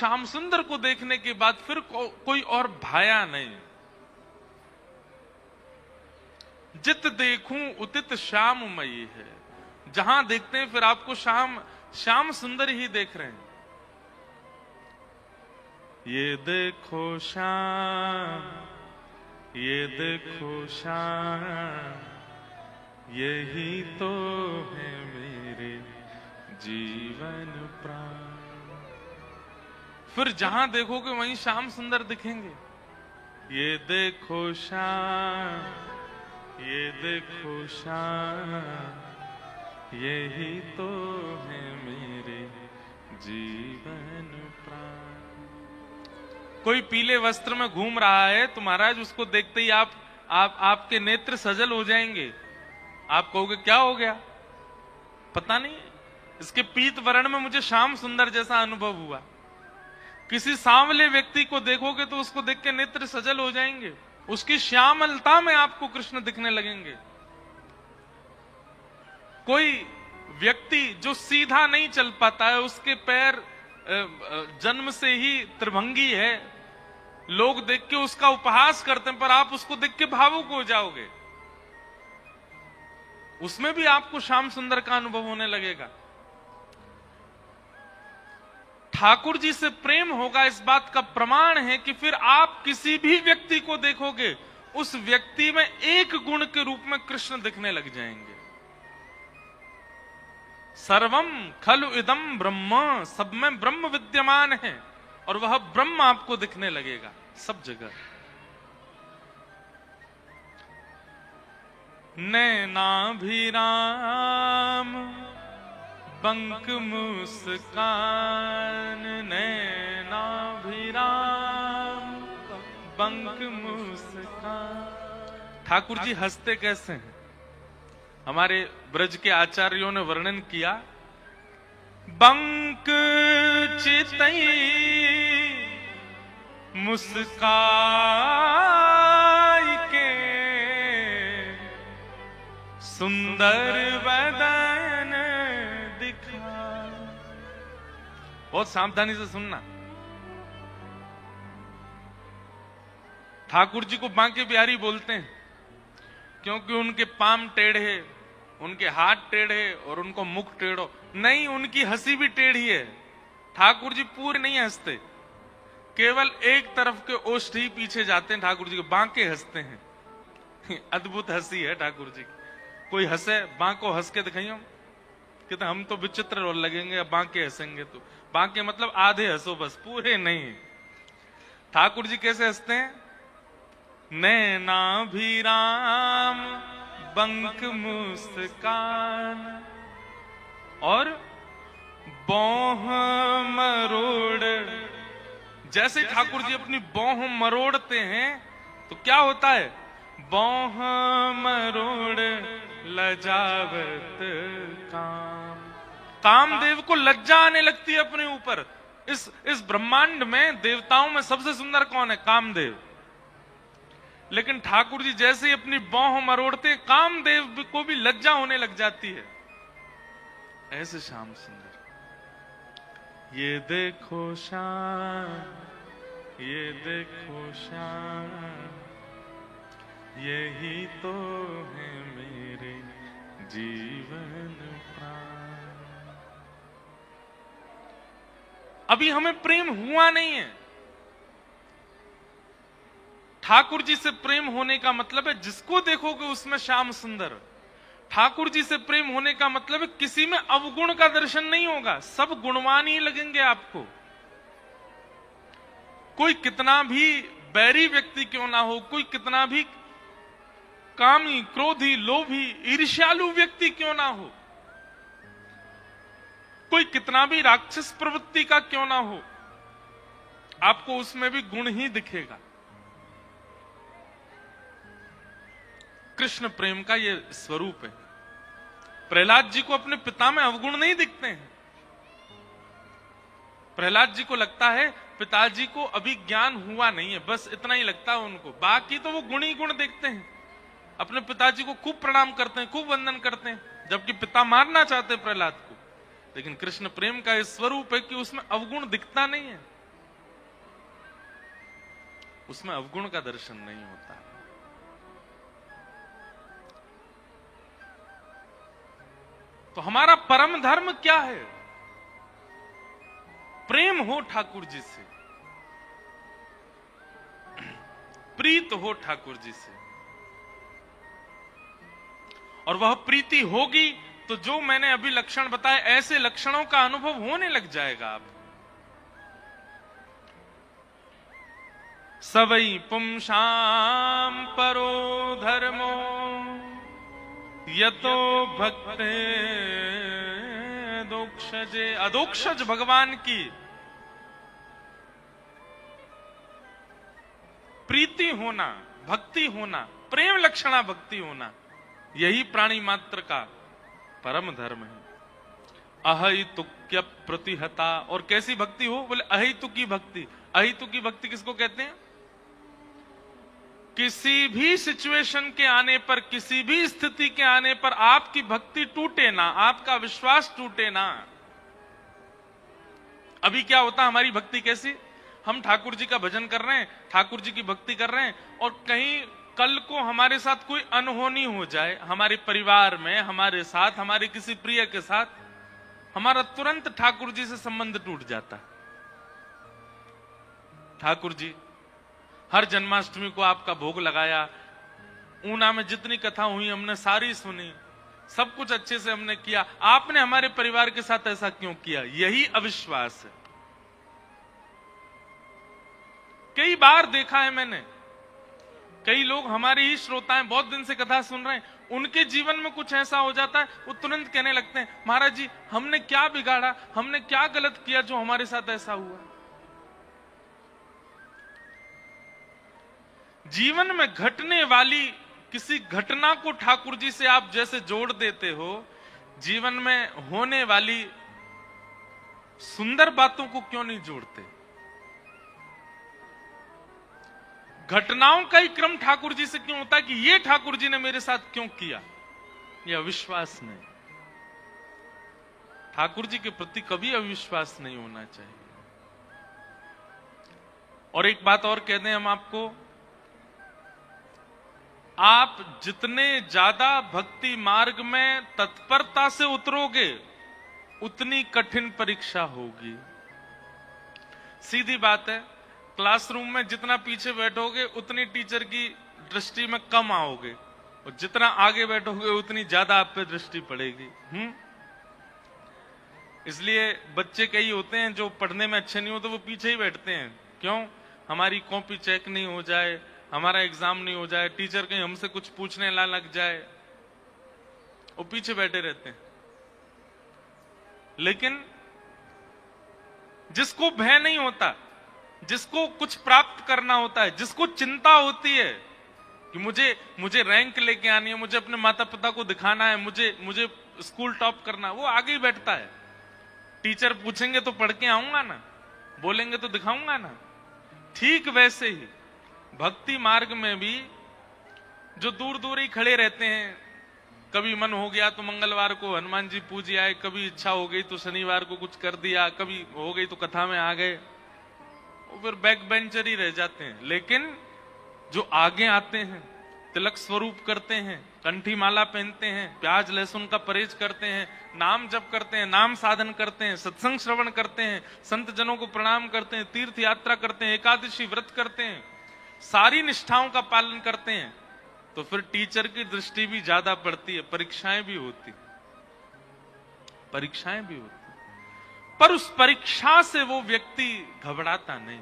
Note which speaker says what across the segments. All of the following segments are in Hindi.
Speaker 1: श्याम सुंदर को देखने के बाद फिर कोई और भाया नहीं। जित देखूं उतित श्याममयी है, जहां देखते हैं फिर आपको श्याम सुंदर ही देख रहे हैं। ये देखो श्याम, ये देखो श्याम, यही तो है मेरे जीवन प्राण। फिर जहां देखोगे वहीं श्याम सुंदर दिखेंगे। ये देखो श्याम, ये देखो श्याम, यही तो है मेरे जीवन प्राण। कोई पीले वस्त्र में घूम रहा है तो महाराज उसको देखते ही आपके नेत्र सजल हो जाएंगे। आप कहोगे क्या हो गया, पता नहीं, इसके पीत वर्ण में मुझे श्याम सुंदर जैसा अनुभव हुआ। किसी सांवले व्यक्ति को देखोगे तो उसको देख के नेत्र सजल हो जाएंगे, उसकी श्यामलता में आपको कृष्ण दिखने लगेंगे। कोई व्यक्ति जो सीधा नहीं चल पाता है, उसके पैर जन्म से ही त्रिभंगी है, लोग देख के उसका उपहास करते हैं, पर आप उसको देख के भावुक हो जाओगे। उसमें भी आपको श्याम सुंदर का अनुभव होने लगेगा। ठाकुर जी से प्रेम होगा, इस बात का प्रमाण है कि फिर आप किसी भी व्यक्ति को देखोगे उस व्यक्ति में एक गुण के रूप में कृष्ण दिखने लग जाएंगे। सर्वम खलु इदम ब्रह्म, सब में ब्रह्म विद्यमान है और वह ब्रह्म आपको दिखने लगेगा सब जगह। नैनाभिराम बंक मुस्कान, नैनाभिराम बंक मुस्कान। ठाकुर जी हंसते कैसे हैं? हमारे ब्रज के आचार्यों ने वर्णन किया, बंक चितई मुस्काई के, सुंदर बदन दिखा। बहुत सावधानी से सुनना। ठाकुर जी को बांके बिहारी बोलते हैं क्योंकि उनके पाम टेढ़े, उनके हाथ टेढ़े और उनको मुख टेढ़ो नहीं, उनकी हंसी भी टेढ़ी है। ठाकुर जी पूरे नहीं हंसते, केवल एक तरफ के ओष्ठ ही पीछे जाते हैं। ठाकुर जी के बांके हंसते हैं। अद्भुत हंसी है ठाकुर जी की। कोई हंसे, बांको हंस के दिखाइयो, कहते हम तो विचित्र रोल लगेंगे, बांके हंसेंगे तो। बांके मतलब आधे हंसो बस, पूरे नहीं। ठाकुर जी कैसे हंसते हैं? नैनाभिराम बंक मुस्कान और बौह मरोड़। जैसे ठाकुर जी अपनी बौह मरोड़ते हैं तो क्या होता है? बौह मरोड़ लजावत काम। कामदेव को लज्जा आने लगती है अपने ऊपर। इस ब्रह्मांड में देवताओं में सबसे सुंदर कौन है? कामदेव। लेकिन ठाकुर जी जैसे ही अपनी बांह मरोड़ते, कामदेव को भी लज्जा होने लग जाती है। ऐसे श्याम सुंदर। ये देखो श्याम, ये देखो श्याम, यही तो है मेरे जीवन प्राण। अभी हमें प्रेम हुआ नहीं है। ठाकुर जी से प्रेम होने का मतलब है जिसको देखोगे उसमें श्याम सुंदर। ठाकुर जी से प्रेम होने का मतलब है किसी में अवगुण का दर्शन नहीं होगा, सब गुणवान ही लगेंगे आपको। कोई कितना भी बैरी व्यक्ति क्यों ना हो, कोई कितना भी कामी, क्रोधी, लोभी, ईर्ष्यालु व्यक्ति क्यों ना हो, कोई कितना भी राक्षस प्रवृत्ति का क्यों ना हो, आपको उसमें भी गुण ही दिखेगा। कृष्ण प्रेम का ये स्वरूप है। प्रहलाद जी को अपने पिता में अवगुण नहीं दिखते हैं। प्रहलाद जी को लगता है पिताजी को अभी ज्ञान हुआ नहीं है, बस इतना ही लगता है उनको, बाकी तो वो गुण ही गुण देखते हैं। अपने पिताजी को खूब प्रणाम करते हैं, खूब वंदन करते हैं, जबकि पिता मारना चाहते हैं प्रहलाद को। लेकिन कृष्ण प्रेम का इस स्वरूप है कि उसमें अवगुण दिखता नहीं है। उसमें अवगुण का दर्शन नहीं होता। तो हमारा परम धर्म क्या है? प्रेम हो ठाकुर जी से, प्रीत हो ठाकुर जी से, और वह प्रीति होगी तो जो मैंने अभी लक्षण बताए ऐसे लक्षणों का अनुभव होने लग जाएगा। आप सवई पुंसाम परो धर्मो यतो भक्ते दोक्षजे। अदोक्षज भगवान की प्रीति होना, भक्ति होना, प्रेम लक्षणा भक्ति होना, यही प्राणी मात्र का परम धर्म है। अहितुक्य प्रतिहता। और कैसी भक्ति हो? बोले अहितु की भक्ति। अहितु की भक्ति किसको कहते हैं? किसी भी सिचुएशन के आने पर, किसी भी स्थिति के आने पर आपकी भक्ति टूटे ना, आपका विश्वास टूटे ना। अभी क्या होता, हमारी भक्ति कैसी? हम ठाकुर जी का भजन कर रहे हैं, ठाकुर जी की भक्ति कर रहे हैं, और कहीं कल को हमारे साथ कोई अनहोनी हो जाए, हमारे परिवार में, हमारे साथ, हमारे किसी प्रिय के साथ, हमारा तुरंत ठाकुर जी से संबंध टूट जाता। ठाकुर जी, हर जन्माष्टमी को आपका भोग लगाया, ऊना में जितनी कथा हुई हमने सारी सुनी, सब कुछ अच्छे से हमने किया, आपने हमारे परिवार के साथ ऐसा क्यों किया? यही अविश्वास है। कई बार देखा है मैंने, कई लोग हमारे ही श्रोता हैं, बहुत दिन से कथा सुन रहे हैं, उनके जीवन में कुछ ऐसा हो जाता है, वो तुरंत कहने लगते हैं, महाराज जी हमने क्या बिगाड़ा, हमने क्या गलत किया जो हमारे साथ ऐसा हुआ? जीवन में घटने वाली किसी घटना को ठाकुर जी से आप जैसे जोड़ देते हो, जीवन में होने वाली सुंदर बातों को क्यों नहीं जोड़ते? घटनाओं का ही क्रम ठाकुर जी से क्यों होता है कि ये ठाकुर जी ने मेरे साथ क्यों किया? यह अविश्वास नहीं। ठाकुर जी के प्रति कभी अविश्वास नहीं होना चाहिए। और एक बात और कह दें हम आपको, आप जितने ज्यादा भक्ति मार्ग में तत्परता से उतरोगे, उतनी कठिन परीक्षा होगी। सीधी बात है, क्लासरूम में जितना पीछे बैठोगे उतनी टीचर की दृष्टि में कम आओगे, और जितना आगे बैठोगे उतनी ज्यादा आप पे दृष्टि पड़ेगी। इसलिए बच्चे कई होते हैं जो पढ़ने में अच्छे नहीं होते, वो पीछे ही बैठते हैं। क्यों? हमारी कॉपी चेक नहीं हो जाए, हमारा एग्जाम नहीं हो जाए, टीचर कहीं हमसे कुछ पूछने ना लग जाए, वो पीछे बैठे रहते हैं। लेकिन जिसको भय नहीं होता, जिसको कुछ प्राप्त करना होता है, जिसको चिंता होती है कि मुझे रैंक लेके आनी है, मुझे अपने माता पिता को दिखाना है, मुझे स्कूल टॉप करना है, वो आगे ही बैठता है। टीचर पूछेंगे तो पढ़ के आऊंगा ना, बोलेंगे तो दिखाऊंगा ना। ठीक वैसे ही भक्ति मार्ग में भी जो दूर दूर ही खड़े रहते हैं, कभी मन हो गया तो मंगलवार को हनुमान जी पूज आए, कभी इच्छा हो गई तो शनिवार को कुछ कर दिया, कभी हो गई तो कथा में आ गए, वो फिर बैक बेंचर ही रह जाते हैं। लेकिन जो आगे आते हैं, तिलक स्वरूप करते हैं, कंठी माला पहनते हैं, प्याज लहसुन का परहेज करते हैं, नाम जप करते हैं, नाम साधन करते हैं, सत्संग श्रवण करते हैं, संत जनों को प्रणाम करते हैं, तीर्थ यात्रा करते हैं, एकादशी व्रत करते हैं, सारी निष्ठाओं का पालन करते हैं, तो फिर टीचर की दृष्टि भी ज्यादा पड़ती है, परीक्षाएं भी होती, परीक्षाएं भी होती। पर उस परीक्षा से वो व्यक्ति घबराता नहीं,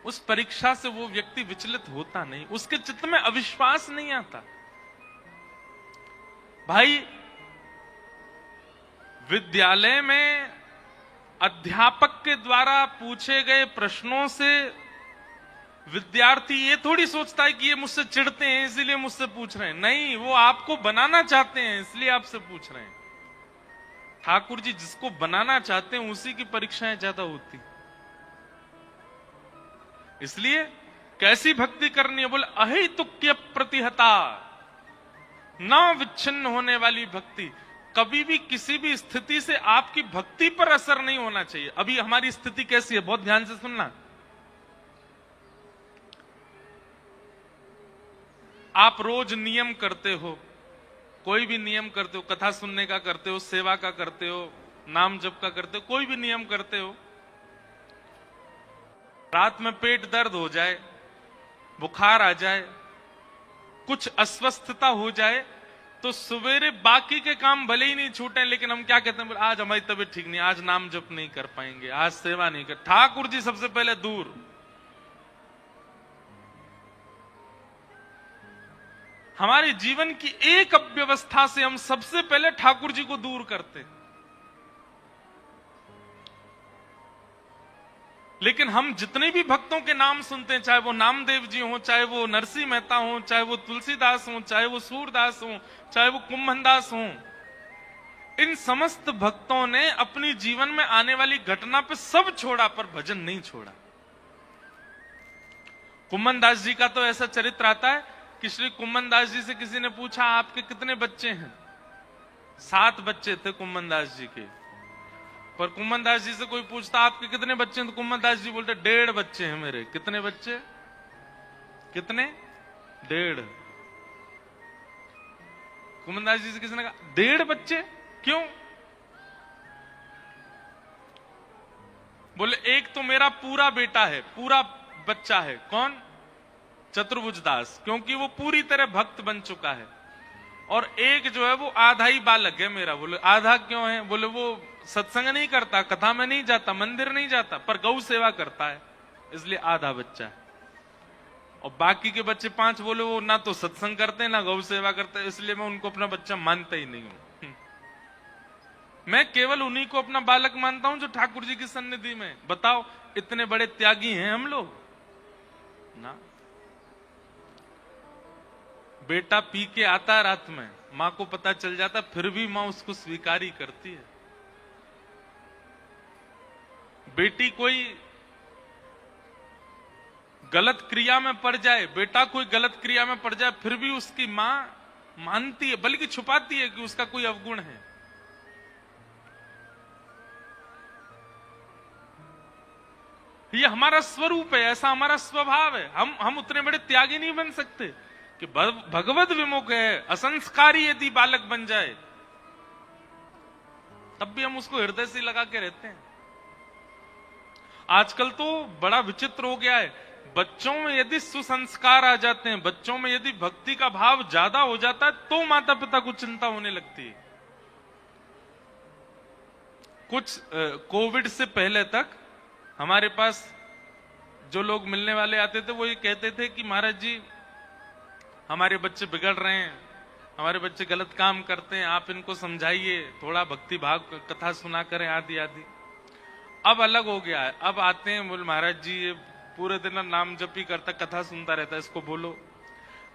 Speaker 1: उस परीक्षा से वो व्यक्ति विचलित होता नहीं, उसके चित्त में अविश्वास नहीं आता। भाई, विद्यालय में अध्यापक के द्वारा पूछे गए प्रश्नों से विद्यार्थी ये थोड़ी सोचता है कि ये मुझसे चिढ़ते हैं इसीलिए मुझसे पूछ रहे हैं। नहीं, वो आपको बनाना चाहते हैं इसलिए आपसे पूछ रहे हैं। ठाकुर जी जिसको बनाना चाहते हैं उसी की परीक्षाएं ज्यादा होती। इसलिए कैसी भक्ति करनी है? बोले अहितुक्य प्रतिहता, ना विच्छिन्न होने वाली भक्ति। कभी भी किसी भी स्थिति से आपकी भक्ति पर असर नहीं होना चाहिए। अभी हमारी स्थिति कैसी है, बहुत ध्यान से सुनना। आप रोज नियम करते हो, कोई भी नियम करते हो, कथा सुनने का करते हो, सेवा का करते हो, नाम जप का करते हो, कोई भी नियम करते हो, रात में पेट दर्द हो जाए, बुखार आ जाए, कुछ अस्वस्थता हो जाए, तो सवेरे बाकी के काम भले ही नहीं छूटे, लेकिन हम क्या कहते हैं, आज हमारी तबीयत ठीक नहीं, आज नाम जप नहीं कर पाएंगे, आज सेवा नहीं कर, ठाकुर जी सबसे पहले दूर। हमारे जीवन की एक अव्यवस्था से हम सबसे पहले ठाकुर जी को दूर करते। लेकिन हम जितने भी भक्तों के नाम सुनते हैं, चाहे वो नामदेव जी हो, चाहे वो नरसिंह मेहता हो, चाहे वो तुलसीदास हो, चाहे वो सूरदास हो, चाहे वो कुंभनदास हो, इन समस्त भक्तों ने अपनी जीवन में आने वाली घटना पे सब छोड़ा, पर भजन नहीं छोड़ा। कुंभनदास जी का तो ऐसा चरित्र आता है कि श्री कुंभनदास जी से किसी ने पूछा, आपके कितने बच्चे हैं? 7 बच्चे थे कुंभनदास जी के। पर कुंभनदास जी से कोई पूछता, आपके कितने बच्चे हैं? तो कुंभनदास जी बोलते, 1.5 बच्चे हैं मेरे। कितने बच्चे? कितने? 1.5। कुंभनदास जी से किसी ने कहा, 1.5 बच्चे? क्यों? बोले, एक तो मेरा पूरा बेटा है, पूरा बच्चा है। कौन? चतुर्भुज दास, क्योंकि वो पूरी तरह भक्त बन चुका है। और एक जो है वो आधा ही बालक है मेरा। बोले, आधा क्यों है? बोले, वो सत्संग नहीं करता, कथा में नहीं जाता, मंदिर नहीं जाता, पर गौ सेवा करता है, इसलिए आधा बच्चा है। और बाकी के बच्चे 5, बोले वो ना तो सत्संग करते ना गौ सेवा करते, इसलिए मैं उनको अपना बच्चा मानता ही नहीं हूं। मैं केवल उन्हीं को अपना बालक मानता हूं जो ठाकुर जी की सन्निधि में। बताओ, इतने बड़े त्यागी हैं हम लोग ना। बेटा पी के आता है रात में, मां को पता चल जाता, फिर भी मां उसको स्वीकार ही करती है। बेटी कोई गलत क्रिया में पड़ जाए, बेटा कोई गलत क्रिया में पड़ जाए, फिर भी उसकी मां मानती है, बल्कि छुपाती है कि उसका कोई अवगुण है। ये हमारा स्वरूप है, ऐसा हमारा स्वभाव है। हम उतने बड़े त्यागी नहीं बन सकते कि भगवत विमुख है, असंस्कारी यदि बालक बन जाए, तब भी हम उसको हृदय से लगा के रहते हैं। आजकल तो बड़ा विचित्र हो गया है, बच्चों में यदि सुसंस्कार आ जाते हैं, बच्चों में यदि भक्ति का भाव ज्यादा हो जाता है, तो माता पिता को चिंता होने लगती है। कुछ कोविड से पहले तक हमारे पास जो लोग मिलने वाले आते थे, वो ये कहते थे कि महाराज जी, हमारे बच्चे बिगड़ रहे हैं, हमारे बच्चे गलत काम करते हैं, आप इनको समझाइए, थोड़ा भक्ति भाव कथा सुना करें, आदि आदि। अब अलग हो गया है, अब आते हैं, बोले महाराज जी ये पूरे दिन नाम जपी करता, कथा सुनता रहता है, इसको बोलो।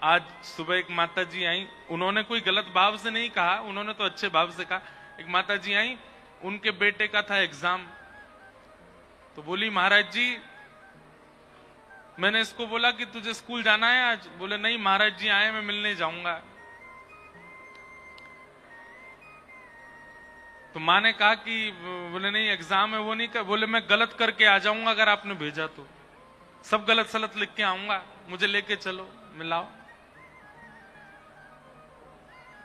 Speaker 1: आज सुबह एक माता जी आई, उन्होंने कोई गलत भाव से नहीं कहा, उन्होंने तो अच्छे भाव से कहा। एक माता जी आई, उनके बेटे का था एग्जाम, तो बोली महाराज जी, मैंने इसको बोला कि तुझे स्कूल जाना है आज? बोले नहीं, महाराज जी आए, मैं मिलने जाऊंगा। तो माँ ने कहा कि, बोले नहीं एग्जाम है, वो नहीं कर। बोले मैं गलत करके आ जाऊंगा अगर आपने भेजा तो, सब गलत सलत लिख के आऊंगा, मुझे लेके चलो, मिलाओ।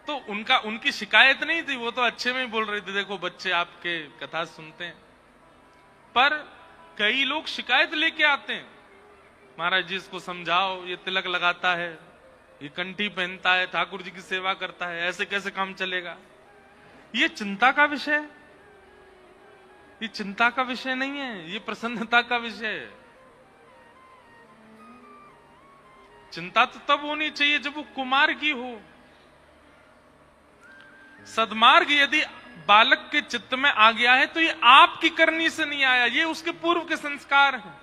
Speaker 1: तो उनकी शिकायत नहीं थी, वो तो अच्छे में ही बोल रही थी, देखो बच्चे आपके कथा सुनते हैं। पर कई लोग शिकायत लेके आते हैं, महाराज जी इसको समझाओ, ये तिलक लगाता है, ये कंठी पहनता है, ठाकुर जी की सेवा करता है, ऐसे कैसे काम चलेगा? ये चिंता का विषय है, ये चिंता का विषय नहीं है, ये प्रसन्नता का विषय है। चिंता तो तब होनी चाहिए जब वो कुमार्गी हो। सद्मार्ग यदि बालक के चित्त में आ गया है, तो ये आपकी करनी से नहीं आया, ये उसके पूर्व के संस्कार हैं।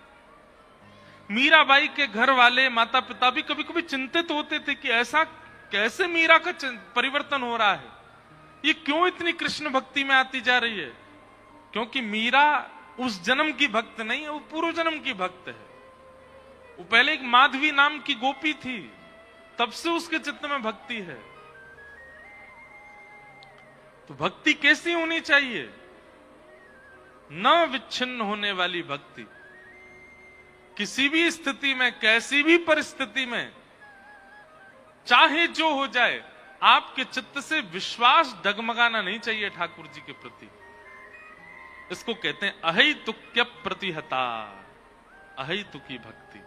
Speaker 1: मीराबाई के घर वाले माता पिता भी कभी कभी चिंतित होते थे कि ऐसा कैसे मीरा का परिवर्तन हो रहा है, ये क्यों इतनी कृष्ण भक्ति में आती जा रही है? क्योंकि मीरा उस जन्म की भक्त नहीं है, वो पूर्व जन्म की भक्त है। वो पहले एक माधवी नाम की गोपी थी, तब से उसके चित्त में भक्ति है। तो भक्ति कैसी होनी चाहिए? न विच्छिन्न होने वाली भक्ति, किसी भी स्थिति में, कैसी भी परिस्थिति में चाहे जो हो जाए, आपके चित्त से विश्वास डगमगाना नहीं चाहिए ठाकुर जी के प्रति। इसको कहते हैं अहैतुक्य प्रतिहता, अहैतुकी भक्ति।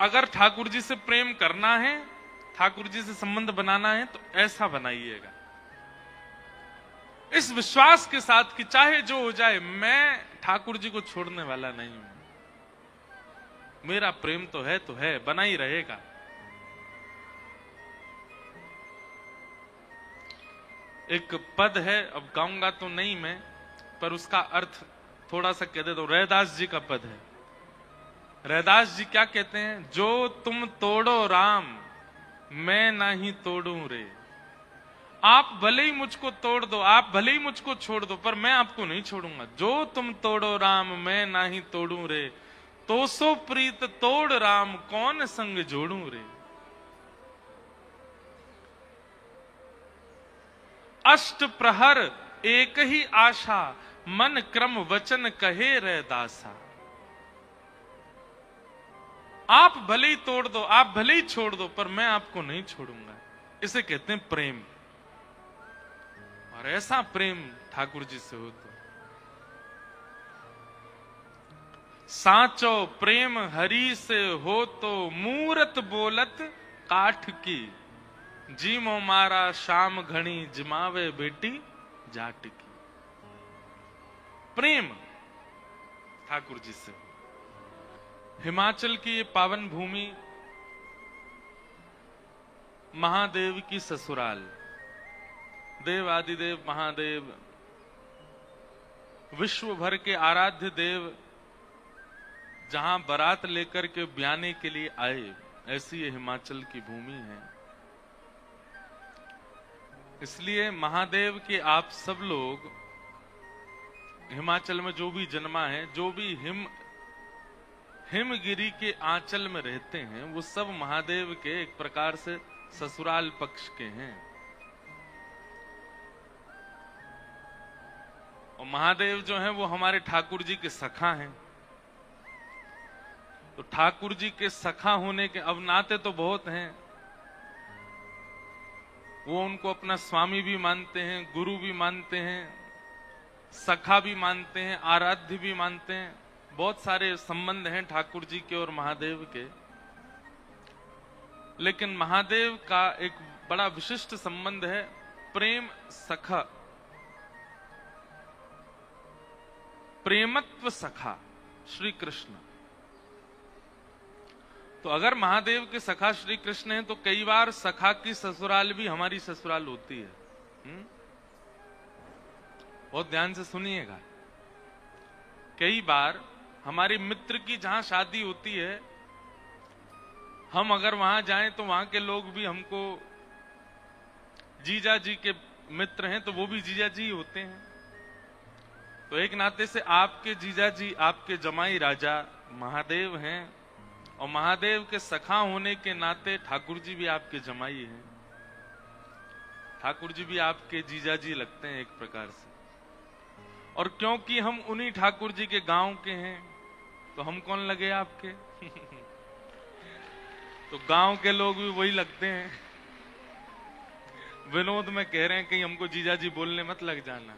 Speaker 1: अगर ठाकुर जी से प्रेम करना है, ठाकुर जी से संबंध बनाना है, तो ऐसा बनाइएगा, इस विश्वास के साथ कि चाहे जो हो जाए, मैं ठाकुर जी को छोड़ने वाला नहीं हूं, मेरा प्रेम तो है, बना ही रहेगा। एक पद है, अब गाऊंगा तो नहीं मैं, पर उसका अर्थ थोड़ा सा कह देता हूं। रैदास जी का पद है। रैदास जी क्या कहते हैं? जो तुम तोड़ो राम, मैं नहीं तोड़ूं रे। आप भले ही मुझको तोड़ दो, आप भले ही मुझको छोड़ दो, पर मैं आपको नहीं छोड़ूंगा। जो तुम तोड़ो राम, मैं नहीं तोड़ूं रे। तो सो प्रीत तोड़ राम, कौन संग जोड़ूं रे। अष्ट प्रहर एक ही आशा, मन क्रम वचन कहे रैदासा। आप भले ही तोड़ दो, आप भले ही छोड़ दो, पर मैं आपको नहीं छोड़ूंगा। इसे कहते हैं प्रेम। और ऐसा प्रेम ठाकुर जी से हो तो साचो प्रेम हरि से हो तो मूरत बोलत काठ की। जीमो मारा शाम घनी, जिमावे बेटी जाट की। प्रेम ठाकुर जी से। हिमाचल की ये पावन भूमि, महादेव की ससुराल, देव आदिदेव महादेव, विश्व भर के आराध्य देव जहां बारात लेकर के ब्याने के लिए आए, ऐसी ये हिमाचल की भूमि है। इसलिए महादेव के आप सब लोग हिमाचल में जो भी जन्मा है, जो भी हिमगिरी के आंचल में रहते हैं, वो सब महादेव के एक प्रकार से ससुराल पक्ष के हैं। और महादेव जो हैं वो हमारे ठाकुर जी के सखा हैं। तो ठाकुर जी के सखा होने के अब नाते तो बहुत हैं। वो उनको अपना स्वामी भी मानते हैं, गुरु भी मानते हैं, सखा भी मानते हैं, आराध्य भी मानते हैं। बहुत सारे संबंध हैं ठाकुर जी के और महादेव के। लेकिन महादेव का एक बड़ा विशिष्ट संबंध है, प्रेम सखा, प्रेमत्व सखा श्री कृष्ण। तो अगर महादेव के सखा श्री कृष्ण हैं, तो कई बार सखा की ससुराल भी हमारी ससुराल होती है। बहुत ध्यान से सुनिएगा। कई बार हमारे मित्र की जहां शादी होती है, हम अगर वहां जाएं तो वहां के लोग भी हमको, जीजा जी के मित्र हैं तो वो भी जीजा जी होते हैं। तो एक नाते से आपके जीजा जी, आपके जमाई राजा महादेव हैं, और महादेव के सखा होने के नाते ठाकुर जी भी आपके जमाई हैं। ठाकुर जी भी आपके जीजा जी लगते हैं एक प्रकार से। और क्योंकि हम उन्हीं ठाकुर जी के गांव के हैं, तो हम कौन लगे आपके? तो गांव के लोग भी वही लगते हैं। विनोद में कह रहे हैं कि हमको जीजा जी बोलने मत लग जाना।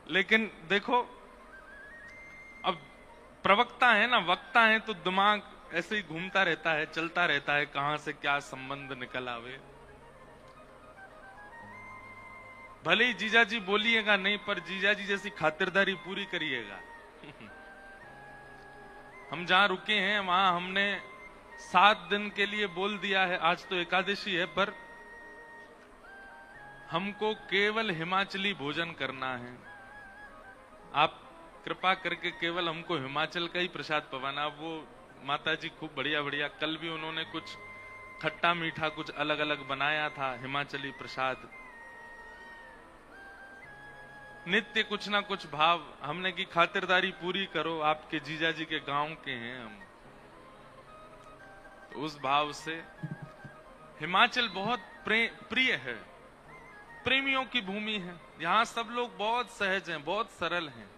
Speaker 1: लेकिन देखो, अब प्रवक्ता है ना, वक्ता है, तो दिमाग ऐसे ही घूमता रहता है, चलता रहता है, कहां से क्या संबंध निकल आवे। भले ही जीजा जी बोलिएगा नहीं, पर जीजा जी जैसी खातिरदारी पूरी करिएगा। हम जहां रुके हैं वहां हमने 7 दिन के लिए बोल दिया है। आज तो एकादशी है, पर हमको केवल हिमाचली भोजन करना है। आप कृपा करके केवल हमको हिमाचल का ही प्रसाद पवाना। वो माता जी खूब बढ़िया बढ़िया, कल भी उन्होंने कुछ खट्टा मीठा कुछ अलग अलग बनाया था, हिमाचली प्रसाद। नित्य कुछ ना कुछ भाव। हमने की खातिरदारी पूरी करो, आपके जीजा जी के गांव के हैं हम। तो उस भाव से हिमाचल बहुत प्रिय है, प्रेमियों की भूमि है। यहां सब लोग बहुत सहज हैं, बहुत सरल हैं।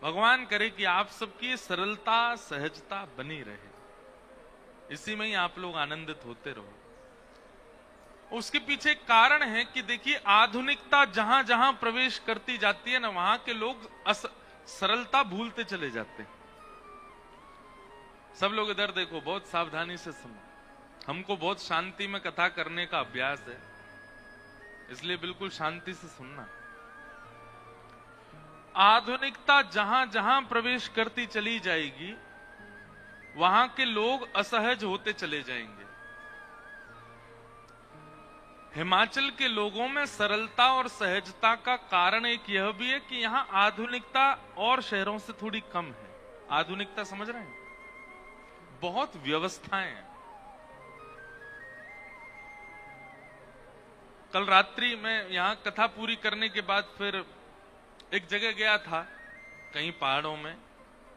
Speaker 1: भगवान करे कि आप सबकी सरलता सहजता बनी रहे, इसी में ही आप लोग आनंदित होते रहो। उसके पीछे एक कारण है कि देखिए, आधुनिकता जहां जहां प्रवेश करती जाती है ना, वहां के लोग सरलता भूलते चले जाते हैं। सब लोग इधर देखो, बहुत सावधानी से सुनो। हमको बहुत शांति में कथा करने का अभ्यास है, इसलिए बिल्कुल शांति से सुनना। आधुनिकता जहां जहां प्रवेश करती चली जाएगी, वहां के लोग असहज होते चले जाएंगे। हिमाचल के लोगों में सरलता और सहजता का कारण एक यह भी है कि यहां आधुनिकता और शहरों से थोड़ी कम है। आधुनिकता समझ रहे हैं, बहुत व्यवस्थाएं हैं। कल रात्रि में यहां कथा पूरी करने के बाद फिर एक जगह गया था, कहीं पहाड़ों में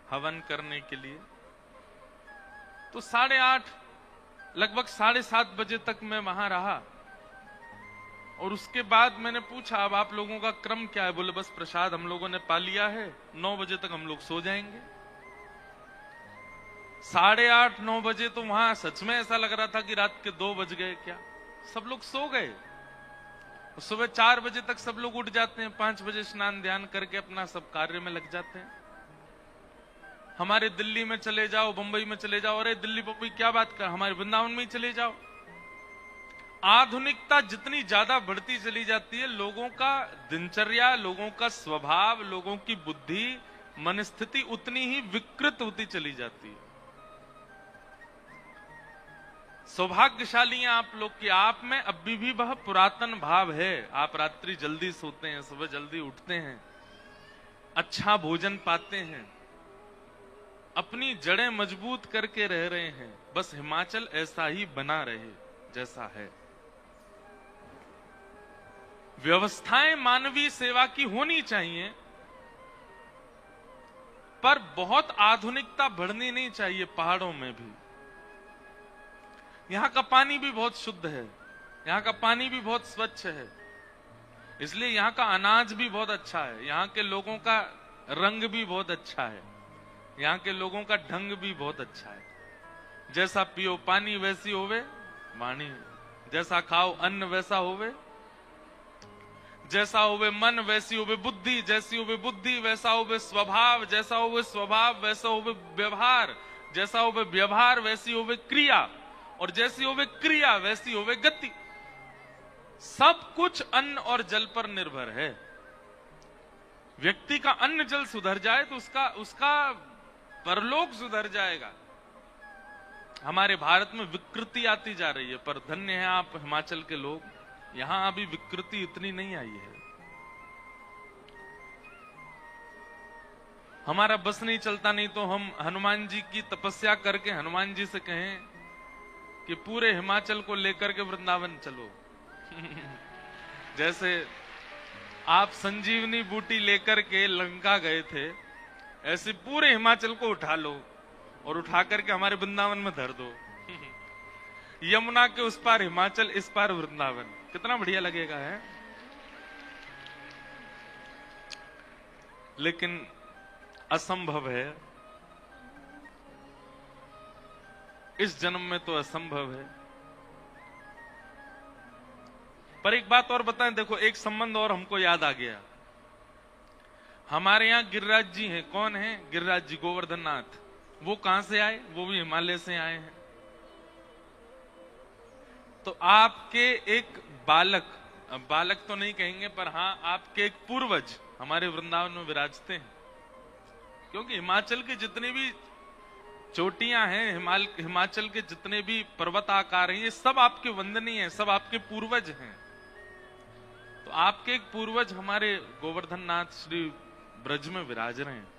Speaker 1: हवन करने के लिए। तो 8:30 लगभग 7:30 बजे तक मैं वहां रहा, और उसके बाद मैंने पूछा, अब आप लोगों का क्रम क्या है? बोले बस प्रसाद हम लोगों ने पा लिया है, 9 बजे तक हम लोग सो जाएंगे। 8:30 9 बजे तो वहां सच में ऐसा लग रहा था कि रात के 2 बज गए क्या। सब लोग सो गए। सुबह 4 बजे तक सब लोग उठ जाते हैं, 5 बजे स्नान ध्यान करके अपना सब कार्य में लग जाते हैं। हमारे दिल्ली में चले जाओ, बंबई में चले जाओ, अरे दिल्ली बंबई क्या बात कर, हमारे वृंदावन में ही चले जाओ। आधुनिकता जितनी ज्यादा बढ़ती चली जाती है, लोगों का दिनचर्या, लोगों का स्वभाव, लोगों की बुद्धि मनस्थिति उतनी ही विकृत होती चली जाती है। सौभाग्यशाली हैं आप लोग कि आप में अभी भी वह पुरातन भाव है। आप रात्रि जल्दी सोते हैं, सुबह जल्दी उठते हैं, अच्छा भोजन पाते हैं, अपनी जड़ें मजबूत करके रह रहे हैं। बस हिमाचल ऐसा ही बना रहे जैसा है। व्यवस्थाएं मानवीय सेवा की होनी चाहिए, पर बहुत आधुनिकता बढ़नी नहीं चाहिए। पहाड़ों में भी यहां का पानी भी बहुत शुद्ध है, यहां का पानी भी बहुत स्वच्छ है, इसलिए यहां का अनाज भी बहुत अच्छा है, यहां के लोगों का रंग भी बहुत अच्छा है, यहां के लोगों का ढंग भी बहुत अच्छा है। जैसा पियो पानी वैसी होवे वाणी, जैसा खाओ अन्न वैसा होवे, जैसा होवे मन वैसी होवे बुद्धि, जैसी होवे बुद्धि वैसा होवे स्वभाव, जैसा होवे स्वभाव वैसा होवे व्यवहार, जैसा होवे व्यवहार वैसी होवे क्रिया, और जैसी होवे क्रिया वैसी होवे गति। सब कुछ अन्न और जल पर निर्भर है। व्यक्ति का अन्न जल सुधर जाए तो उसका परलोक सुधर जाएगा। हमारे भारत में विकृति आती जा रही है, पर धन्य है आप हिमाचल के लोग, यहां अभी विकृति इतनी नहीं आई है। हमारा बस नहीं चलता, नहीं तो हम हनुमान जी की तपस्या करके हनुमान जी से कहें कि पूरे हिमाचल को लेकर के वृंदावन चलो। जैसे आप संजीवनी बूटी लेकर के लंका गए थे, ऐसे पूरे हिमाचल को उठा लो और उठा करके हमारे वृंदावन में धर दो। यमुना के उस पार हिमाचल, इस पार वृंदावन, कितना बढ़िया लगेगा है। लेकिन असंभव है, इस जन्म में तो असंभव है। पर एक बात और बताएं, देखो एक संबंध और हमको याद आ गया। हमारे यहां गिरिराज जी हैं। कौन है? गिरिराज जी, गोवर्धन नाथ। वो कहां से आए? वो भी हिमालय से आए हैं। तो आपके एक बालक, बालक तो नहीं कहेंगे, पर हां आपके एक पूर्वज हमारे वृंदावन में विराजते हैं। क्योंकि हिमाचल के जितने भी चोटियां हैं, हिमाचल के जितने भी पर्वत आकार हैं, ये सब आपके वंदनीय हैं, सब आपके पूर्वज हैं। तो आपके एक पूर्वज हमारे गोवर्धन नाथ श्री ब्रज में विराज रहे हैं,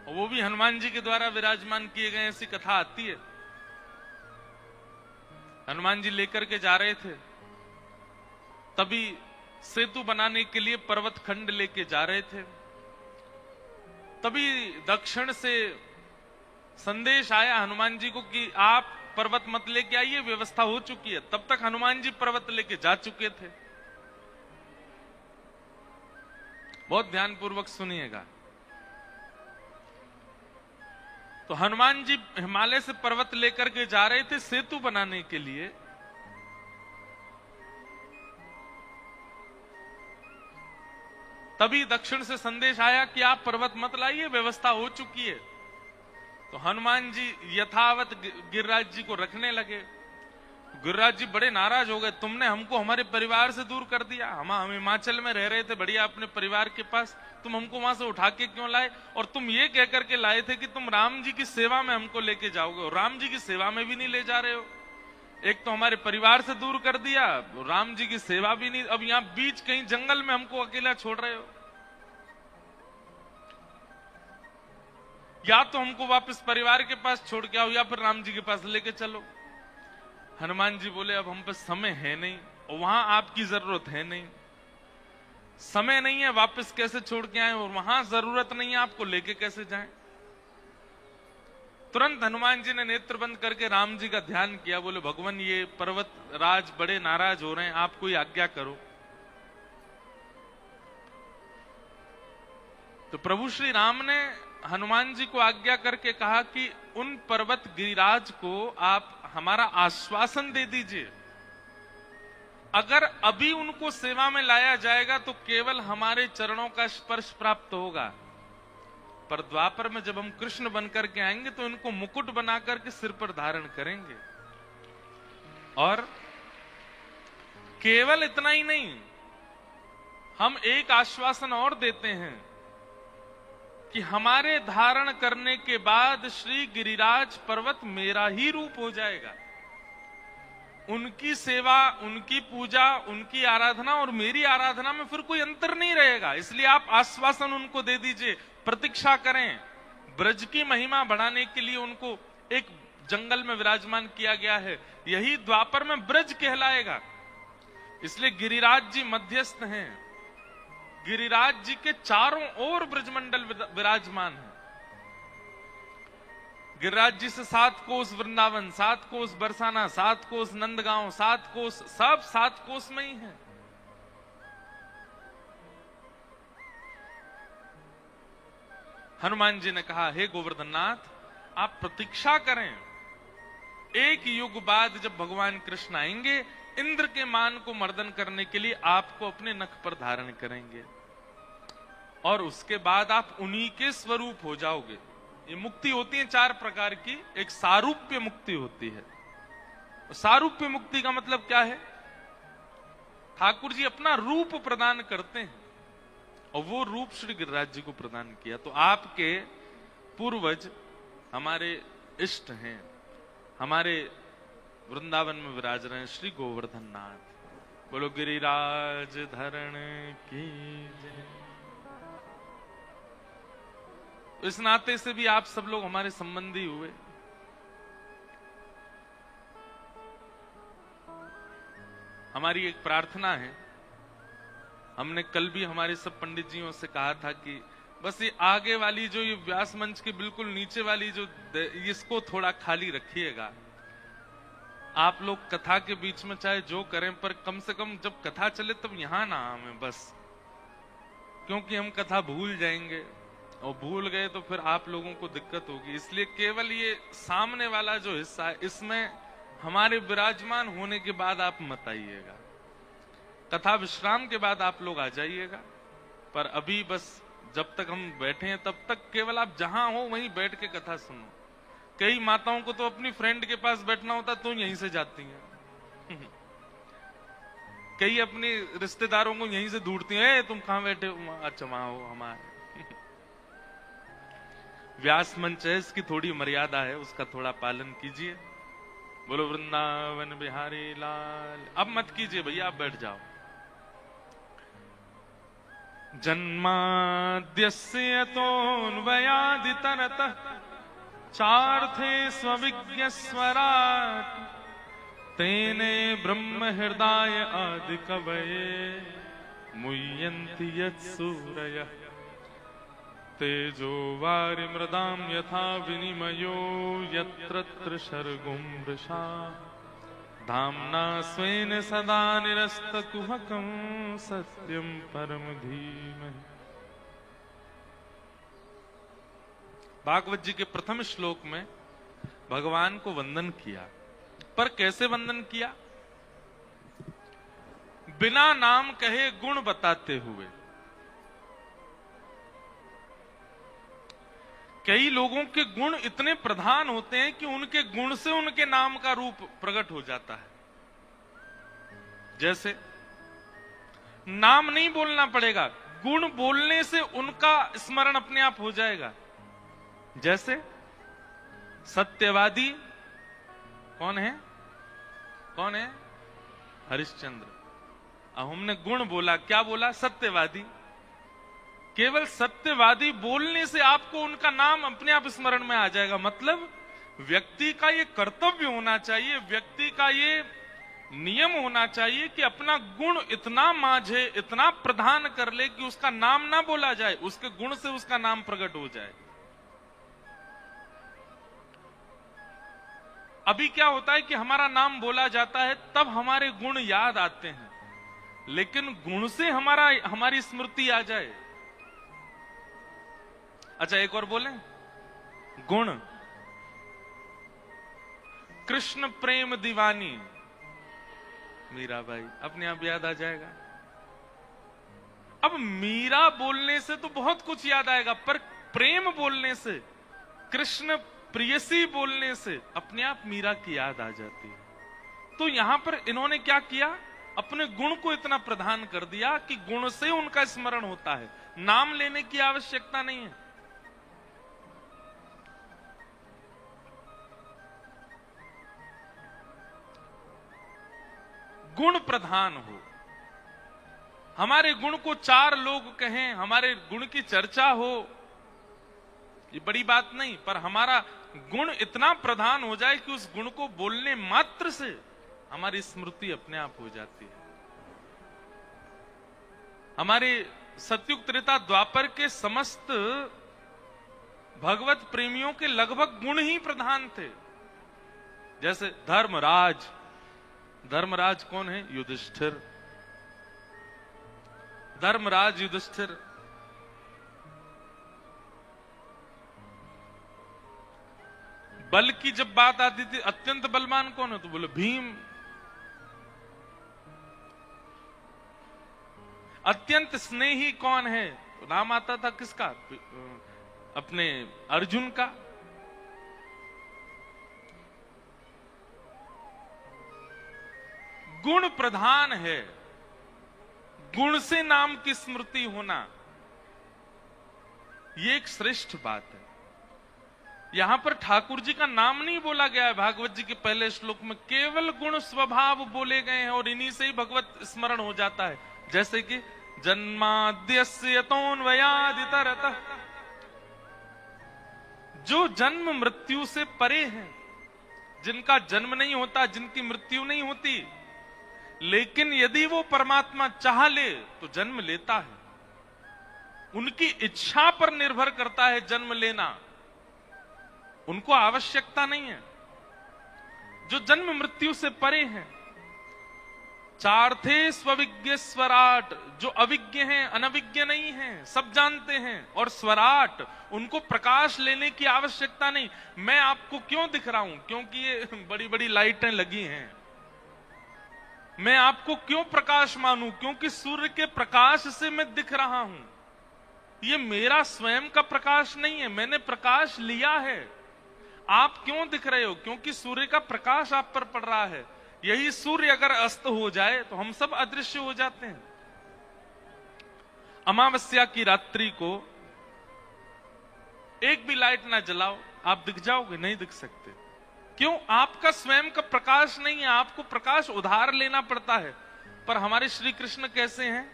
Speaker 1: और वो भी हनुमान जी के द्वारा विराजमान किए गए, ऐसी कथा आती है। हनुमान जी लेकर के जा रहे थे, तभी सेतु बनाने के लिए पर्वत खंड लेके जा रहे थे, तभी दक्षिण से संदेश आया हनुमान जी को कि आप पर्वत मत लेके आइए, व्यवस्था हो चुकी है। तब तक हनुमान जी पर्वत लेके जा चुके थे। बहुत ध्यानपूर्वक सुनिएगा। तो हनुमान जी हिमालय से पर्वत लेकर के जा रहे थे सेतु बनाने के लिए। तभी दक्षिण से संदेश आया कि आप पर्वत मत लाइए, व्यवस्था हो चुकी है। तो हनुमान जी यथावत गिरिराज जी को रखने लगे। गिरिराज जी बड़े नाराज हो गए, तुमने हमको हमारे परिवार से दूर कर दिया। हम हिमाचल में रह रहे थे बढ़िया अपने परिवार के पास, तुम हमको वहां से उठा के क्यों लाए? और तुम ये कह करके लाए थे कि तुम राम जी की सेवा में हमको लेके जाओगे, और राम जी की सेवा में भी नहीं ले जा रहे हो। एक तो हमारे परिवार से दूर कर दिया, राम जी की सेवा भी नहीं, अब यहां बीच कहीं जंगल में हमको अकेला छोड़ रहे हो। या तो हमको वापस परिवार के पास छोड़ के आओ, या फिर राम जी के पास लेके चलो। हनुमान जी बोले, अब हम पास समय है नहीं और वहां आपकी जरूरत है नहीं, समय नहीं है, वापस कैसे छोड़ के आए, और वहां जरूरत नहीं है, आपको लेके कैसे जाएं। तुरंत हनुमान जी ने नेत्र बंद करके राम जी का ध्यान किया। बोले, भगवान ये पर्वत राज बड़े नाराज हो रहे हैं, आप कोई आज्ञा करो। तो प्रभु श्री राम ने हनुमान जी को आज्ञा करके कहा कि उन पर्वत गिरिराज को आप हमारा आश्वासन दे दीजिए, अगर अभी उनको सेवा में लाया जाएगा तो केवल हमारे चरणों का स्पर्श प्राप्त होगा, पर द्वापर में जब हम कृष्ण बनकर के आएंगे तो इनको मुकुट बना करके सिर पर धारण करेंगे। और केवल इतना ही नहीं, हम एक आश्वासन और देते हैं कि हमारे धारण करने के बाद श्री गिरिराज पर्वत मेरा ही रूप हो जाएगा। उनकी सेवा, उनकी पूजा, उनकी आराधना और मेरी आराधना में फिर कोई अंतर नहीं रहेगा। इसलिए आप आश्वासन उनको दे दीजिए, प्रतीक्षा करें। ब्रज की महिमा बढ़ाने के लिए उनको एक जंगल में विराजमान किया गया है, यही द्वापर में ब्रज कहलाएगा। इसलिए गिरिराज जी मध्यस्थ हैं, गिरिराज जी के चारों ओर ब्रजमंडल विराजमान है। गिरिराज जी से 7 कोस वृंदावन, 7 कोस बरसाना, 7 कोस नंदगांव, 7 कोस, सब 7 कोस में ही है। हनुमान जी ने कहा, हे गोवर्धननाथ, आप प्रतीक्षा करें, एक युग बाद जब भगवान कृष्ण आएंगे, इंद्र के मान को मर्दन करने के लिए आपको अपने नख पर धारण करेंगे, और उसके बाद आप उन्हीं के स्वरूप हो जाओगे। ये मुक्ति होती है 4 प्रकार की। एक सारूप्य मुक्ति होती है। सारूप्य मुक्ति का मतलब क्या है? ठाकुर जी अपना रूप प्रदान करते हैं, और वो रूप श्री गिरिराज जी को प्रदान किया। तो आपके पूर्वज हमारे इष्ट हैं, हमारे वृंदावन में विराज रहे हैं श्री गोवर्धन नाथ। बोलो गिरिराज धरण की जय। इस नाते से भी आप सब लोग हमारे संबंधी हुए। हमारी एक प्रार्थना है, हमने कल भी हमारे सब पंडित जियों से कहा था कि बस ये आगे वाली जो ये व्यास मंच के बिल्कुल नीचे वाली जो, इसको थोड़ा खाली रखिएगा। आप लोग कथा के बीच में चाहे जो करें, पर कम से कम जब कथा चले तब यहां ना आवे बस, क्योंकि हम कथा भूल जाएंगे, और भूल गए तो फिर आप लोगों को दिक्कत होगी। इसलिए केवल ये सामने वाला जो हिस्सा है, इसमें हमारे विराजमान होने के बाद आप मत आइएगा। कथा विश्राम के बाद आप लोग आ जाइएगा, पर अभी बस जब तक हम बैठे हैं तब तक केवल आप जहां हो वहीं बैठ के कथा सुनो। कई माताओं को तो अपनी फ्रेंड के पास बैठना होता तो यहीं से जाती हैं। कई अपने रिश्तेदारों को यहीं से ढूंढती हैं, तुम कहां बैठे हो? अच्छा वहां हो हमारे। व्यास मंच है, इसकी थोड़ी मर्यादा है, उसका थोड़ा पालन कीजिए। बोलो वृंदावन बिहारी लाल। अब मत कीजिए भैया, आप बैठ जाओ। जन्माद्यस्य तोऽन्वयादितरतः चार्थे स्वविज्ञ स्वराट् तेने ब्रह्म हृदय आदि कवये मुह्यन्ति यत्सूरयः तेजो वारिमृदां यथा विनिमयो यत्र त्रिसर्गो मृषा धाम्ना स्वेन सदा निरस्तकुहकं सत्यं परम धीमहि भागवत जी के प्रथम श्लोक में भगवान को वंदन किया, पर कैसे वंदन किया? बिना नाम कहे गुण बताते हुए। कई लोगों के गुण इतने प्रधान होते हैं कि उनके गुण से उनके नाम का रूप प्रकट हो जाता है। जैसे नाम नहीं बोलना पड़ेगा, गुण बोलने से उनका स्मरण अपने आप हो जाएगा। जैसे सत्यवादी कौन है? कौन है? हरिश्चंद्र। अब हमने गुण बोला, क्या बोला? सत्यवादी। केवल सत्यवादी बोलने से आपको उनका नाम अपने आप स्मरण में आ जाएगा। मतलब व्यक्ति का ये कर्तव्य होना चाहिए, व्यक्ति का ये नियम होना चाहिए कि अपना गुण इतना मांझे, इतना प्रधान कर ले कि उसका नाम ना बोला जाए, उसके गुण से उसका नाम प्रकट हो जाए। अभी क्या होता है कि हमारा नाम बोला जाता है तब हमारे गुण याद आते हैं, लेकिन गुण से हमारी स्मृति आ जाए। अच्छा, एक और बोले गुण। कृष्ण प्रेम दीवानी मीराबाई, अपने आप याद आ जाएगा। अब मीरा बोलने से तो बहुत कुछ याद आएगा, पर प्रेम बोलने से, कृष्ण प्रियसी बोलने से अपने आप मीरा की याद आ जाती है। तो यहां पर इन्होंने क्या किया? अपने गुण को इतना प्रधान कर दिया कि गुण से उनका स्मरण होता है, नाम लेने की आवश्यकता नहीं है। गुण प्रधान हो, हमारे गुण को चार लोग कहें, हमारे गुण की चर्चा हो, ये बड़ी बात नहीं, पर हमारा गुण इतना प्रधान हो जाए कि उस गुण को बोलने मात्र से हमारी स्मृति अपने आप हो जाती है। हमारे सतयुग त्रेता द्वापर के समस्त भगवत प्रेमियों के लगभग गुण ही प्रधान थे। जैसे धर्मराज। धर्मराज कौन है? युधिष्ठिर। धर्मराज युधिष्ठिर। बल की जब बात आती थी, अत्यंत बलवान कौन है? तो बोले भीम। अत्यंत स्नेही कौन है? तो नाम आता था किसका? अपने अर्जुन का। गुण प्रधान है, गुण से नाम की स्मृति होना, ये एक श्रेष्ठ बात है। यहां पर ठाकुर जी का नाम नहीं बोला गया है भागवत जी के पहले श्लोक में, केवल गुण स्वभाव बोले गए हैं और इन्हीं से ही भगवत स्मरण हो जाता है। जैसे कि जन्माद्यस्य यतोऽन्वयादितरतः, जो जन्म मृत्यु से परे हैं, जिनका जन्म नहीं होता, जिनकी मृत्यु नहीं होती, लेकिन यदि वो परमात्मा चाह ले तो जन्म लेता है। उनकी इच्छा पर निर्भर करता है जन्म लेना, उनको आवश्यकता नहीं है। जो जन्म मृत्यु से परे हैं, चार्थे स्वविज्ञ स्वराट, जो अविज्ञ हैं, अनविज्ञ नहीं हैं, सब जानते हैं, और स्वराट, उनको प्रकाश लेने की आवश्यकता नहीं। मैं आपको क्यों दिख रहा हूं? क्योंकि ये बड़ी बड़ी लाइटें लगी हैं। मैं आपको क्यों प्रकाश मानूं? क्योंकि सूर्य के प्रकाश से मैं दिख रहा हूं। ये मेरा स्वयं का प्रकाश नहीं है, मैंने प्रकाश लिया है। आप क्यों दिख रहे हो? क्योंकि सूर्य का प्रकाश आप पर पड़ रहा है। यही सूर्य अगर अस्त हो जाए तो हम सब अदृश्य हो जाते हैं। अमावस्या की रात्रि को एक भी लाइट ना जलाओ, आप दिख जाओगे? नहीं दिख सकते। क्यों? आपका स्वयं का प्रकाश नहीं है, आपको प्रकाश उधार लेना पड़ता है। पर हमारे श्री कृष्ण कैसे हैं?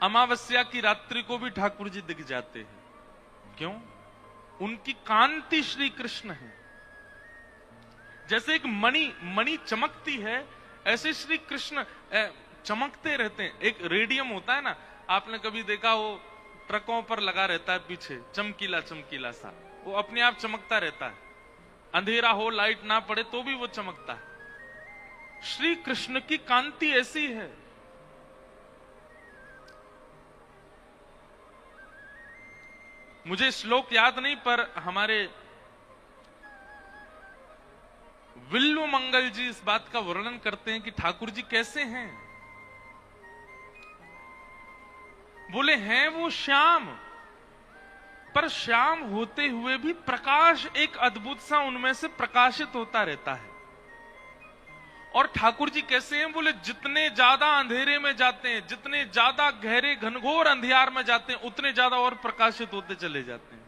Speaker 1: अमावस्या की रात्रि को भी ठाकुर जी दिख जाते हैं। क्यों? उनकी कांति श्री कृष्ण है। जैसे एक मणि चमकती है, ऐसे श्री कृष्ण चमकते रहते हैं। एक रेडियम होता है ना, आपने कभी देखा, वो ट्रकों पर लगा रहता है पीछे, चमकीला चमकीला सा, वो अपने आप चमकता रहता है। अंधेरा हो, लाइट ना पड़े तो भी वो चमकता है। श्री कृष्ण की कांति ऐसी है। मुझे श्लोक याद नहीं, पर हमारे विल्व मंगल जी इस बात का वर्णन करते हैं कि ठाकुर जी कैसे हैं। बोले हैं वो श्याम, पर श्याम होते हुए भी प्रकाश एक अद्भुत सा उनमें से प्रकाशित होता रहता है। और ठाकुर जी कैसे हैं? बोले जितने ज्यादा अंधेरे में जाते हैं, जितने ज्यादा गहरे घनघोर अंधियार में जाते हैं, उतने ज्यादा और प्रकाशित होते चले जाते हैं।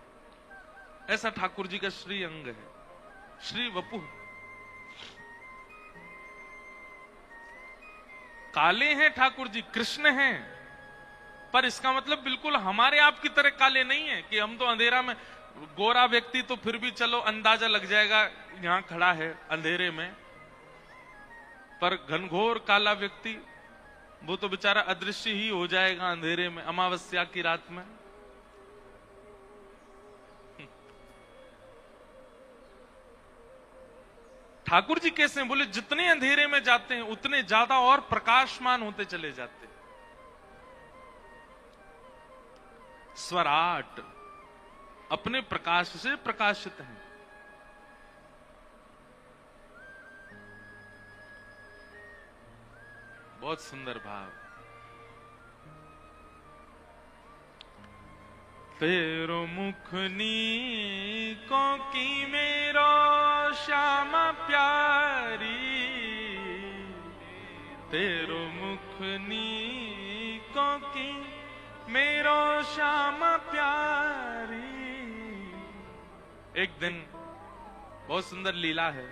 Speaker 1: ऐसा ठाकुर जी का श्री अंग है, श्री वपुः। काले हैं ठाकुर जी, कृष्ण हैं, पर इसका मतलब बिल्कुल हमारे आप की तरह काले नहीं है कि हम तो अंधेरा में, गोरा व्यक्ति तो फिर भी चलो अंदाजा लग जाएगा यहां खड़ा है अंधेरे में, पर घनघोर काला व्यक्ति वो तो बेचारा अदृश्य ही हो जाएगा अंधेरे में, अमावस्या की रात में। ठाकुर जी कैसे हैं? बोले जितने अंधेरे में जाते हैं उतने ज्यादा और प्रकाशमान होते चले जाते हैं। स्वराट अपने प्रकाश से प्रकाशित हैं। बहुत सुंदर भाव। तेरो मुख नीको की मेरो श्यामा प्यारी, तेरो मुख नीको की मेरो श्यामा प्यारी। एक दिन बहुत सुंदर लीला है।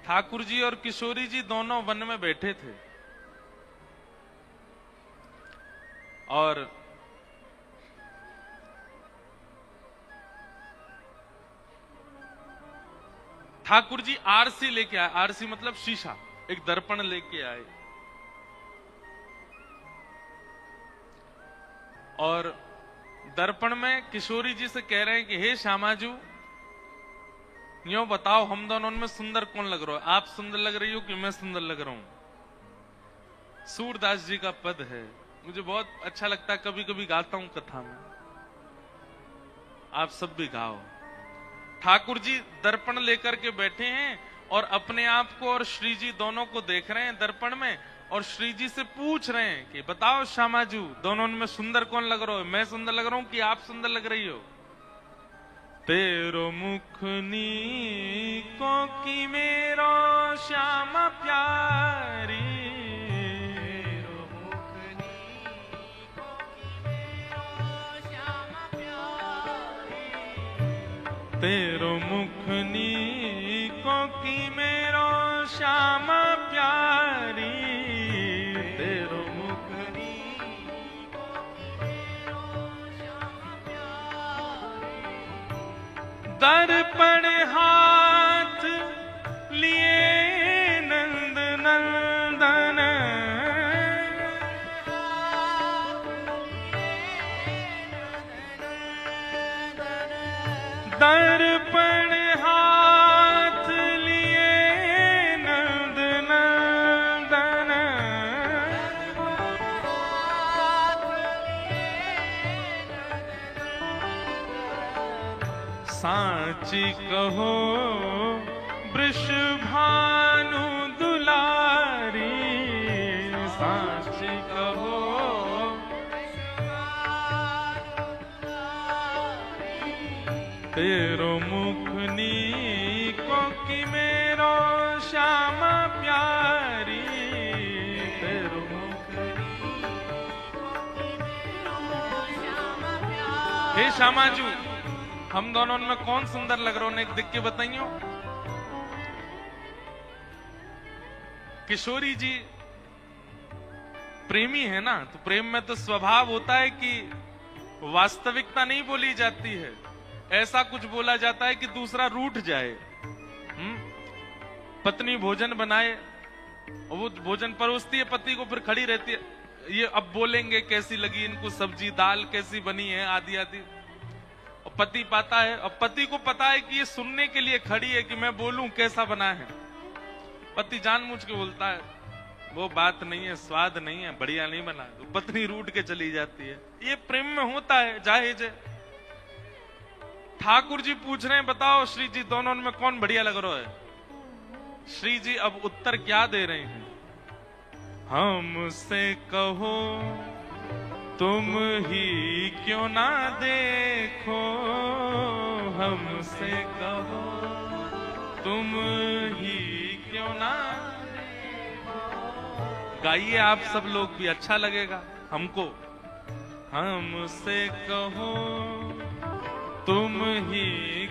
Speaker 1: ठाकुर जी और किशोरी जी दोनों वन में बैठे थे और ठाकुर जी आरसी लेके आए। आरसी मतलब शीशा, एक दर्पण लेके आए और दर्पण में किशोरी जी से कह रहे हैं कि हे श्यामाजू, यूं बताओ हम दोनों में सुंदर कौन लग रहा है? आप सुंदर लग रही हो कि मैं सुंदर लग रहा हूं? सूरदास जी का पद है, मुझे बहुत अच्छा लगता है, कभी कभी गाता हूं कथा में, आप सब भी गाओ। ठाकुर जी दर्पण लेकर के बैठे हैं और अपने आप को और श्री जी दोनों को देख रहे हैं दर्पण में, और श्री जी से पूछ रहे हैं कि बताओ श्यामाजू, दोनों में सुंदर कौन लग रहा है? मैं सुंदर लग रहा हूं कि आप सुंदर लग रही हो? तेरो मुख नीको की मेरो श्यामा प्यारी, तेरो मुख नीको की मेरो श्यामा प्यारी, तेरो मुख नीको की मेरो श्यामा प्यारी, तेरो मुख नीको की मेरो श्यामा प्यारी। दर्पण हाथ लिए नंद नंदन, दर्पण हाथ लिए नंद नंदन, सांची कहो वृषभानु दुलारी, सांची कहो तेरो मुख नीको की मेरो श्यामा प्यारी, तेरो मुख नीको की मेरो श्यामा प्यारी। हे श्यामाजू, हम दोनों में कौन सुंदर लग रहा है? दिख के बताइयो। किशोरी जी प्रेमी है ना, तो प्रेम में तो स्वभाव होता है कि वास्तविकता नहीं बोली जाती है, ऐसा कुछ बोला जाता है कि दूसरा रूठ जाए। पत्नी भोजन बनाए और वो भोजन परोसती है, पति को फिर खड़ी रहती है, ये अब बोलेंगे कैसी लगी इनको सब्जी, दाल कैसी बनी है, आदि आदि। और पति पाता है, और पति को पता है कि ये सुनने के लिए खड़ी है कि मैं बोलूं कैसा बना है। पति जानबूझ के बोलता है वो बात नहीं है, स्वाद नहीं है, बढ़िया नहीं बना, तो पत्नी रूठ के चली जाती है। ये प्रेम में होता है, जाहिर है। ठाकुर जी पूछ रहे हैं, बताओ श्री जी दोनों में कौन बढ़िया लग रहा है? श्री जी अब उत्तर क्या दे रहे हैं? हमसे कहो तुम ही क्यों ना देखो, हमसे कहो तुम ही क्यों ना देखो। गाइए आप सब लोग भी, अच्छा लगेगा हमको। हमसे कहो तुम ही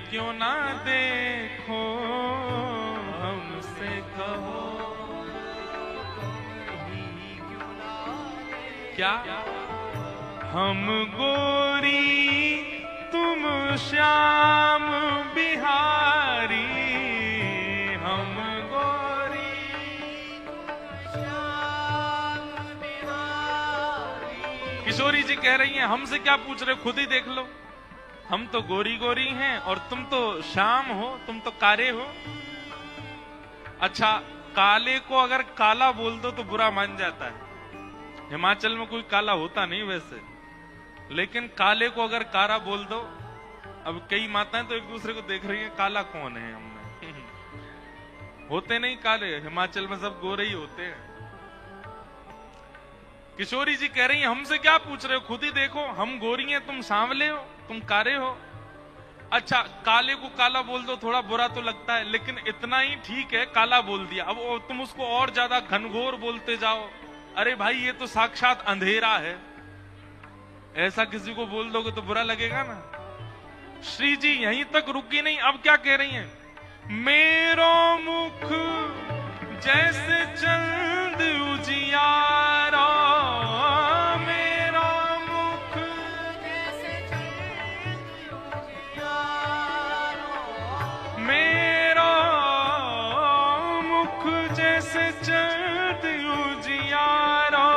Speaker 1: क्यों ना देखो, हमसे कहो क्या हम गोरी तुम श्याम बिहारी, हम गोरी श्याम बिहारी। किशोरी जी कह रही हैं हमसे क्या पूछ रहे हो, खुद ही देख लो। हम तो गोरी गोरी हैं और तुम तो श्याम हो, तुम तो काले हो। अच्छा, काले को अगर काला बोल दो तो बुरा मान जाता है। हिमाचल में कोई काला होता नहीं वैसे, लेकिन काले को अगर कारा बोल दो, अब कई माताएं तो एक दूसरे को देख रही हैं, काला कौन है हमने होते नहीं काले, हिमाचल में सब गोरे ही होते हैं। किशोरी जी कह रही हैं हमसे क्या पूछ रहे हो, खुद ही देखो। हम गोरी हैं, तुम सांवले हो, तुम कारे हो। अच्छा, काले को काला बोल दो, थोड़ा बुरा तो लगता है, लेकिन इतना ही ठीक है, काला बोल दिया। अब तुम उसको और ज्यादा घनघोर बोलते जाओ, अरे भाई ये तो साक्षात अंधेरा है, ऐसा किसी को बोल दोगे तो बुरा लगेगा ना। श्री जी यहीं तक रुकी नहीं, अब क्या कह रही हैं? मेरो मुख जैसे चंद उजियारा, मेरा मुख जैसे चंद उजियारा, मेरा मुख जैसे चंद उजियारा,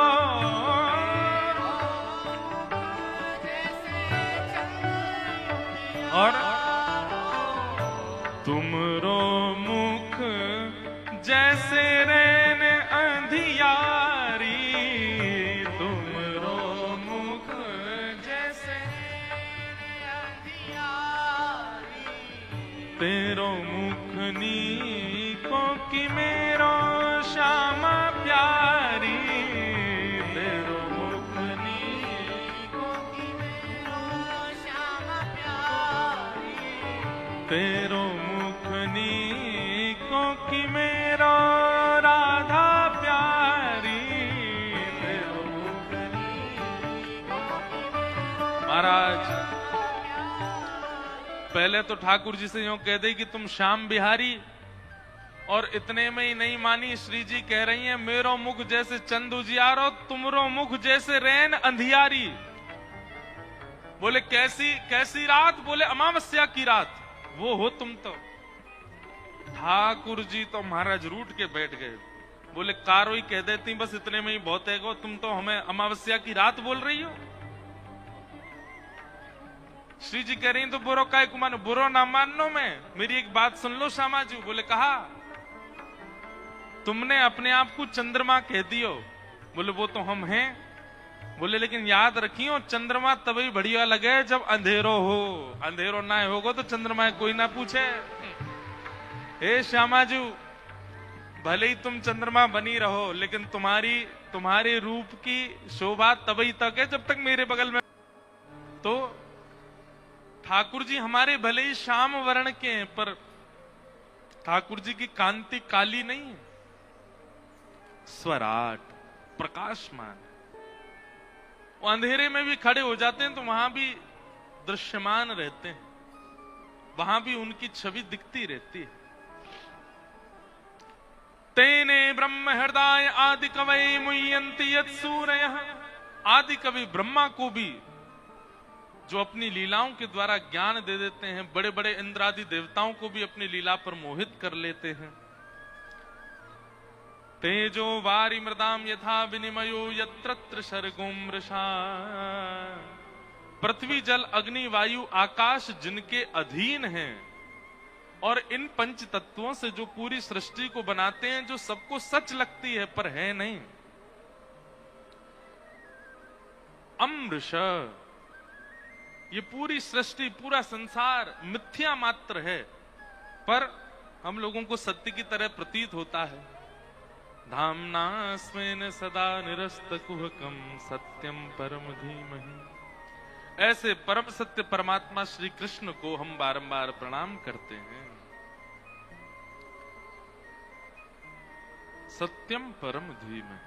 Speaker 1: और तुमरो मुख जैसे रैन अंधियारी, तुमरो मुख जैसे अंधियारी, तेरो मुख नीको की मेरो श्यामा प्यारी, तेरो मुख नीको की मेरो श्यामा प्यारी, तेरो मुख नीको की मेरो राधा प्यारी, तेरो मुख नीको की मेरो। महाराज पहले तो ठाकुर जी से यूं कह दे कि तुम श्याम बिहारी, और इतने में ही नहीं मानी। श्री जी कह रही हैं मेरो मुख जैसे चंद उजियारो, तुमरो मुख जैसे रैन अंधियारी। बोले कैसी कैसी रात? बोले अमावस्या की रात, वो हो तुम तो। ठाकुर जी तो महाराज रूठ के बैठ गए। बोले कारो ही कह देती, बस इतने में ही बहुत है गो, तुम तो हमें अमावस्या की रात बोल रही हो। श्री जी कह रही तो बुरो काय को मानो, बुरो ना मानो मैं, मेरी एक बात सुन लो श्यामाजू। बोले कहा, तुमने अपने आप को चंद्रमा कह दियो। बोले वो तो हम हैं। बोले लेकिन याद रखियो, चंद्रमा तभी बढ़िया लगे जब अंधेरो हो, अंधेरो ना होगा तो चंद्रमा कोई ना पूछे। हे श्यामाजू, भले ही तुम चंद्रमा बनी रहो, लेकिन तुम्हारे रूप की शोभा तभी तक है जब तक मेरे बगल में। तो ठाकुर जी हमारे भले ही श्याम वर्ण के हैं, पर ठाकुर जी की कांति काली नहीं है, स्वराट प्रकाशमान। वो अंधेरे में भी खड़े हो जाते हैं तो वहां भी दृश्यमान रहते हैं, वहां भी उनकी छवि दिखती रहती है। तेने ब्रह्म हृदय आदि कवि मुह्यन्ति यत् सूरयः। आदि कवि ब्रह्मा को भी जो अपनी लीलाओं के द्वारा ज्ञान दे देते हैं, बड़े बड़े इंद्रादि देवताओं को भी अपनी लीला पर मोहित कर लेते हैं। तेजो वारि मृदाम यथा विनिमयो यत्रत्र सर्गो मृषा। पृथ्वी जल अग्नि वायु आकाश जिनके अधीन हैं, और इन पंच तत्वों से जो पूरी सृष्टि को बनाते हैं, जो सबको सच लगती है पर है नहीं। अमृष ये पूरी सृष्टि, पूरा संसार मिथ्या मात्र है, पर हम लोगों को सत्य की तरह प्रतीत होता है। धामना स्वेन सदा निरस्तकुहकम सत्यम परम धीमहि। ऐसे परम सत्य परमात्मा श्री कृष्ण को हम बारंबार प्रणाम करते हैं। सत्यम परम धीमहि।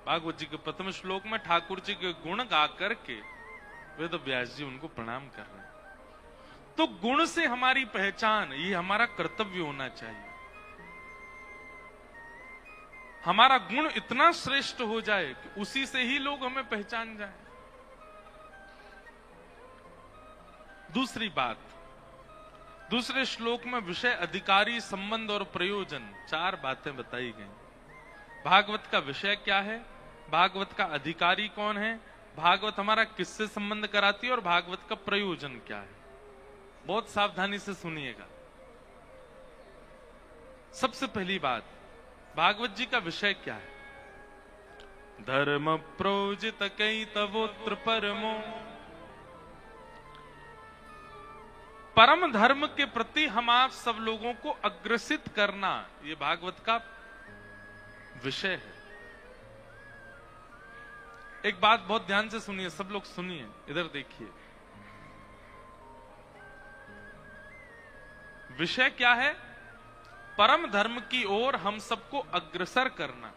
Speaker 1: भागवत जी के प्रथम श्लोक में ठाकुर जी के गुण गा करके वेद व्यास जी उनको प्रणाम कर रहे हैं। तो गुण से हमारी पहचान, ये हमारा कर्तव्य होना चाहिए। हमारा गुण इतना श्रेष्ठ हो जाए कि उसी से ही लोग हमें पहचान जाए। दूसरी बात, दूसरे श्लोक में विषय, अधिकारी, संबंध और प्रयोजन, 4 बातें बताई गई। भागवत का विषय क्या है, भागवत का अधिकारी कौन है, भागवत हमारा किससे संबंध कराती है और भागवत का प्रयोजन क्या है। बहुत सावधानी से सुनिएगा। सबसे पहली बात, भागवत जी का विषय क्या है। धर्म प्रोजित कई तवोत्र परमो। परम धर्म के प्रति हम आप सब लोगों को अग्रसित करना, ये भागवत का विषय है। एक बात बहुत ध्यान से सुनिए, सब लोग सुनिए, इधर देखिए। विषय क्या है, परम धर्म की ओर हम सबको अग्रसर करना।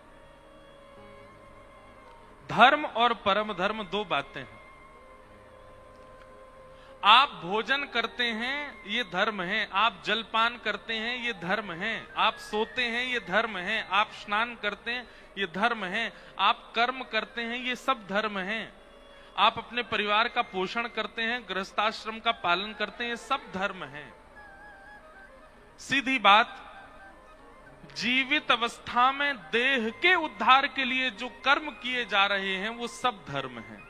Speaker 1: धर्म और परम धर्म 2 बातें हैं। आप भोजन करते हैं, ये धर्म है। आप जलपान करते हैं, ये धर्म है। आप सोते हैं, ये धर्म है। आप स्नान करते हैं, ये धर्म है। आप कर्म करते हैं, ये सब धर्म है। आप अपने परिवार का पोषण करते हैं, गृहस्थाश्रम का पालन करते हैं, ये सब धर्म है। सीधी बात, जीवित अवस्था में देह के उद्धार के लिए जो कर्म किए जा रहे हैं वो सब धर्म है।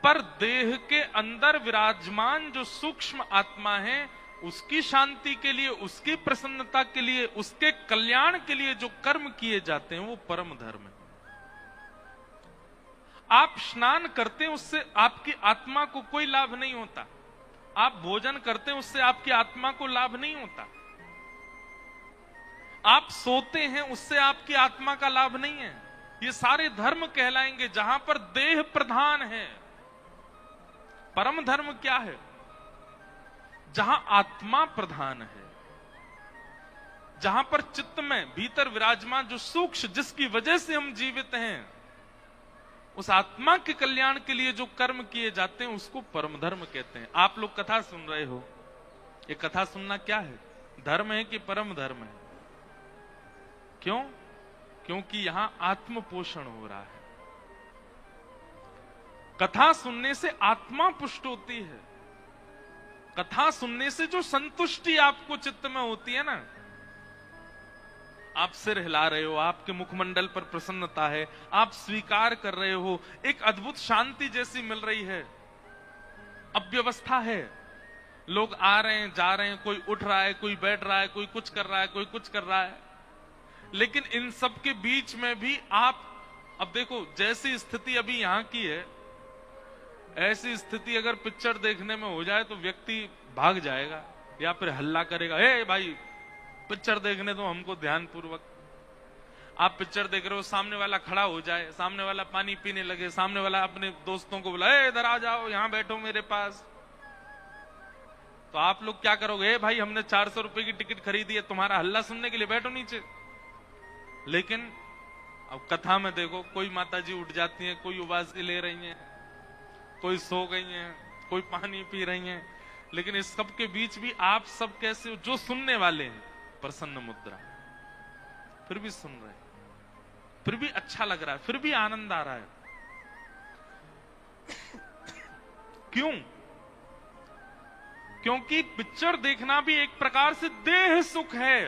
Speaker 1: पर देह के अंदर विराजमान जो सूक्ष्म आत्मा है, उसकी शांति के लिए, उसकी प्रसन्नता के लिए, उसके कल्याण के लिए जो कर्म किए जाते हैं वो परम धर्म है। आप स्नान करते हैं, उससे आपकी आत्मा को कोई लाभ नहीं होता। आप भोजन करते हैं, उससे आपकी आत्मा को लाभ नहीं होता। आप सोते हैं, उससे आपकी आत्मा का लाभ नहीं है। ये सारे धर्म कहलाएंगे जहां पर देह प्रधान है। परम धर्म क्या है, जहां आत्मा प्रधान है, जहां पर चित्त में भीतर विराजमान जो सूक्ष्म, जिसकी वजह से हम जीवित हैं, उस आत्मा के कल्याण के लिए जो कर्म किए जाते हैं उसको परम धर्म कहते हैं। आप लोग कथा सुन रहे हो, ये कथा सुनना क्या है, धर्म है कि परम धर्म है? क्यों? क्योंकि यहां आत्म पोषण हो रहा है। कथा सुनने से आत्मा पुष्ट होती है। कथा सुनने से जो संतुष्टि आपको चित्त में होती है ना, आप सिर हिला रहे हो, आपके मुखमंडल पर प्रसन्नता है, आप स्वीकार कर रहे हो, एक अद्भुत शांति जैसी मिल रही है। अव्यवस्था है, लोग आ रहे हैं, जा रहे हैं, कोई उठ रहा है, कोई बैठ रहा है, कोई कुछ कर रहा है, कोई कुछ कर रहा है, लेकिन इन सब के बीच में भी आप, अब देखो जैसी स्थिति अभी यहां की है, ऐसी स्थिति अगर पिक्चर देखने में हो जाए तो व्यक्ति भाग जाएगा या फिर हल्ला करेगा, ए भाई पिक्चर देखने दो हमको ध्यान पूर्वक। आप पिक्चर देख रहे हो, सामने वाला खड़ा हो जाए, सामने वाला पानी पीने लगे, सामने वाला अपने दोस्तों को बुलाए, इधर आ जाओ, यहां बैठो मेरे पास, तो आप लोग क्या करोगे? भाई हमने 400 रुपए की टिकट खरीदी है तुम्हारा हल्ला सुनने के लिए, बैठो नीचे। लेकिन अब कथा में देखो, कोई माताजी उठ जाती हैं, कोई उबासी ले रही हैं, कोई सो गई हैं, कोई पानी पी रही हैं, लेकिन इस सब के बीच भी आप सब कैसे हो? जो सुनने वाले हैं प्रसन्न मुद्रा, फिर भी सुन रहे हैं, फिर भी अच्छा लग रहा है, फिर भी आनंद आ रहा है। क्यों? क्योंकि पिक्चर देखना भी एक प्रकार से देह सुख है।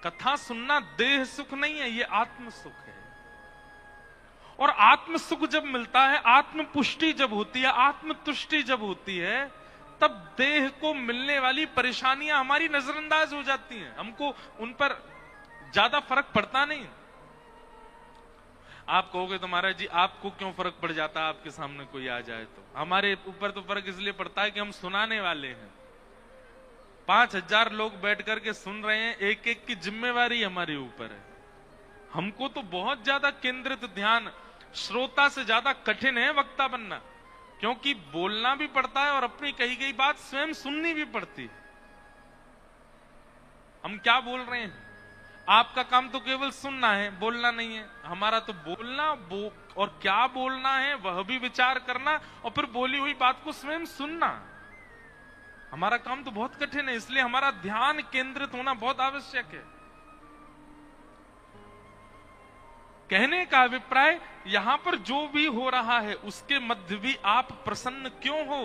Speaker 1: कथा सुनना देह सुख नहीं है, ये आत्म सुख है। और आत्म सुख जब मिलता है, आत्म पुष्टि जब होती है, आत्म तुष्टि जब होती है, तब देह को मिलने वाली परेशानियां हमारी नजरअंदाज हो जाती हैं, हमको उन पर ज्यादा फर्क पड़ता नहीं। आप कहोगे तो महाराज जी आपको क्यों फर्क पड़ जाता है आपके सामने कोई आ जाए तो? हमारे ऊपर तो फर्क इसलिए पड़ता है कि हम सुनाने वाले हैं। 5000 लोग बैठ करके सुन रहे हैं, एक एक की जिम्मेवारी हमारे ऊपर है। हमको तो बहुत ज्यादा केंद्रित ध्यान, श्रोता से ज्यादा कठिन है वक्ता बनना, क्योंकि बोलना भी पड़ता है और अपनी कही गई बात स्वयं सुननी भी पड़ती है। हम क्या बोल रहे हैं? आपका काम तो केवल सुनना है, बोलना नहीं है। हमारा तो बोलना और क्या बोलना है वह भी विचार करना, और फिर बोली हुई बात को स्वयं सुनना। हमारा काम तो बहुत कठिन है, इसलिए हमारा ध्यान केंद्रित होना बहुत आवश्यक है। कहने का अभिप्राय, यहां पर जो भी हो रहा है उसके मध्य भी आप प्रसन्न क्यों हो?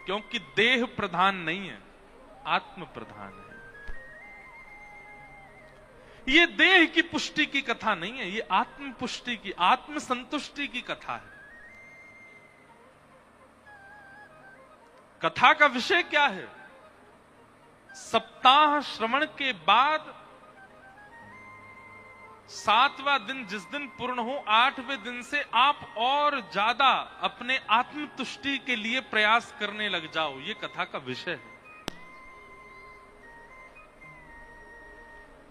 Speaker 1: क्योंकि देह प्रधान नहीं है, आत्म प्रधान है। ये देह की पुष्टि की कथा नहीं है, ये आत्म पुष्टि की, आत्म संतुष्टि की कथा है। कथा का विषय क्या है? सप्ताह श्रवण के बाद 7वां दिन जिस दिन पूर्ण हो, 8वें दिन से आप और ज्यादा अपने आत्म तुष्टि के लिए प्रयास करने लग जाओ। ये कथा का विषय है।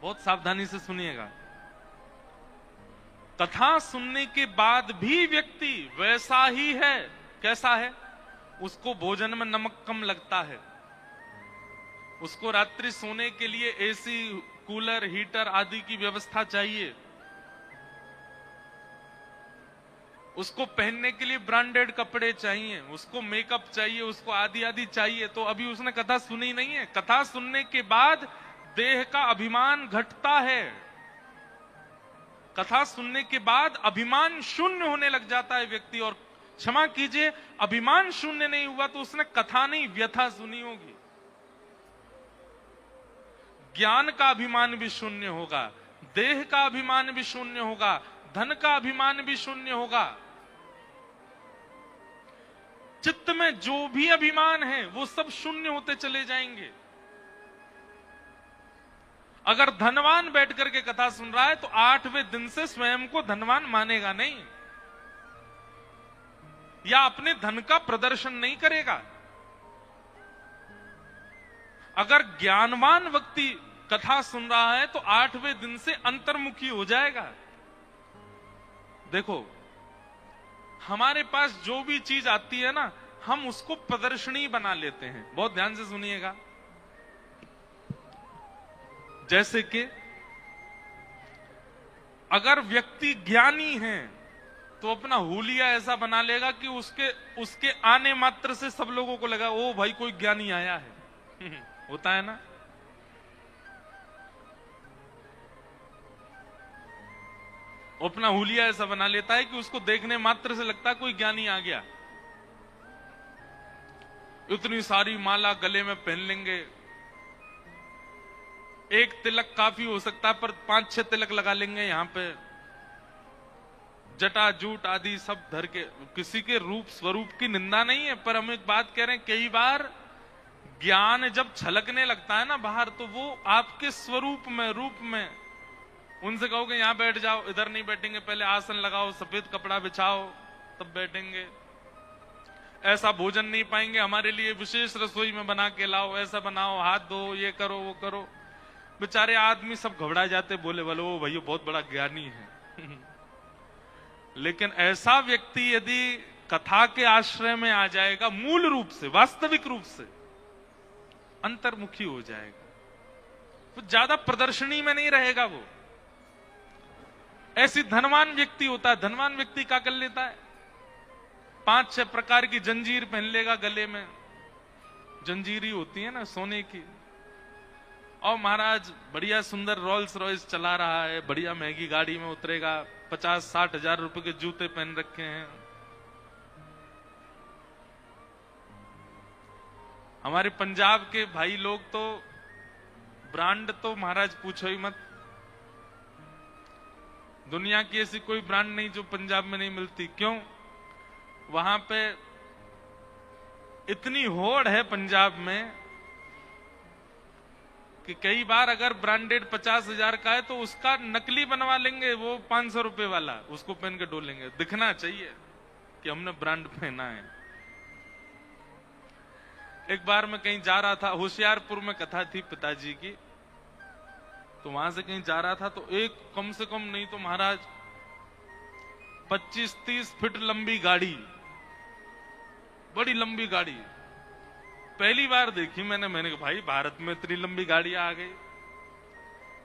Speaker 1: बहुत सावधानी से सुनिएगा। कथा सुनने के बाद भी व्यक्ति वैसा ही है। कैसा है? उसको भोजन में नमक कम लगता है, उसको रात्रि सोने के लिए एसी, कूलर, हीटर आदि की व्यवस्था चाहिए, उसको पहनने के लिए ब्रांडेड कपड़े चाहिए, उसको मेकअप चाहिए, उसको आदि आदि चाहिए। तो अभी उसने कथा सुनी नहीं है। कथा सुनने के बाद देह का अभिमान घटता है। कथा सुनने के बाद अभिमान शून्य होने लग जाता है व्यक्ति। और क्षमा कीजिए, अभिमान शून्य नहीं हुआ तो उसने कथा नहीं, व्यथा सुनी होगी। ज्ञान का अभिमान भी शून्य होगा, देह का अभिमान भी शून्य होगा, धन का अभिमान भी शून्य होगा। चित्त में जो भी अभिमान है वो सब शून्य होते चले जाएंगे। अगर धनवान बैठ करके कथा सुन रहा है तो 8वें दिन से स्वयं को धनवान मानेगा नहीं, या अपने धन का प्रदर्शन नहीं करेगा। अगर ज्ञानवान व्यक्ति कथा सुन रहा है तो 8वें दिन से अंतर्मुखी हो जाएगा। देखो, हमारे पास जो भी चीज आती है ना, हम उसको प्रदर्शनी बना लेते हैं। बहुत ध्यान से सुनिएगा। जैसे कि अगर व्यक्ति ज्ञानी है तो अपना हुलिया ऐसा बना लेगा कि उसके आने मात्र से सब लोगों को लगा ओ भाई कोई ज्ञानी आया है। होता है ना? अपना हुलिया ऐसा बना लेता है कि उसको देखने मात्र से लगता है कोई ज्ञानी आ गया। इतनी सारी माला गले में पहन लेंगे, एक तिलक काफी हो सकता है पर 5-6 तिलक लगा लेंगे यहां पे, जटा जूट आदि सब धर के। किसी के रूप स्वरूप की निंदा नहीं है, पर हम एक बात कह रहे हैं, कई बार ज्ञान जब छलकने लगता है ना बाहर, तो वो आपके स्वरूप में, रूप में। उनसे कहोगे यहां बैठ जाओ, इधर नहीं बैठेंगे, पहले आसन लगाओ, सफेद कपड़ा बिछाओ, तब बैठेंगे। ऐसा भोजन नहीं पाएंगे, हमारे लिए विशेष रसोई में बना के लाओ, ऐसा बनाओ, हाथ धो, ये करो वो करो। बेचारे आदमी सब घबरा जाते, बोले बोले ओ भैया बहुत बड़ा ज्ञानी है। लेकिन ऐसा व्यक्ति यदि कथा के आश्रय में आ जाएगा, मूल रूप से, वास्तविक रूप से अंतर्मुखी हो जाएगा, तो ज्यादा प्रदर्शनी में नहीं रहेगा वो। ऐसी धनवान व्यक्ति होता है, धनवान व्यक्ति क्या कर लेता है, 5-6 प्रकार की जंजीर पहन लेगा गले में। जंजीरी होती है ना सोने की। और महाराज बढ़िया सुंदर रोल्स रॉयस चला रहा है, बढ़िया महंगी गाड़ी में उतरेगा, 50-60 हजार रुपए के जूते पहन रखे हैं। हमारे पंजाब के भाई लोग तो ब्रांड तो महाराज पूछो ही मत। दुनिया की ऐसी कोई ब्रांड नहीं जो पंजाब में नहीं मिलती। क्यों? वहां पे इतनी होड़ है पंजाब में कि कई बार अगर ब्रांडेड 50,000 का है तो उसका नकली बनवा लेंगे, वो 500 रुपए वाला, उसको पहन के डोलेंगे, दिखना चाहिए कि हमने ब्रांड पहना है। एक बार मैं कहीं जा रहा था, होशियारपुर में कथा थी पिताजी की, तो वहां से कहीं जा रहा था तो एक कम से कम नहीं तो महाराज 25-30 फीट लंबी गाड़ी, बड़ी लंबी गाड़ी, पहली बार देखी मैंने कहा भाई भारत में इतनी लंबी गाड़ी आ गई।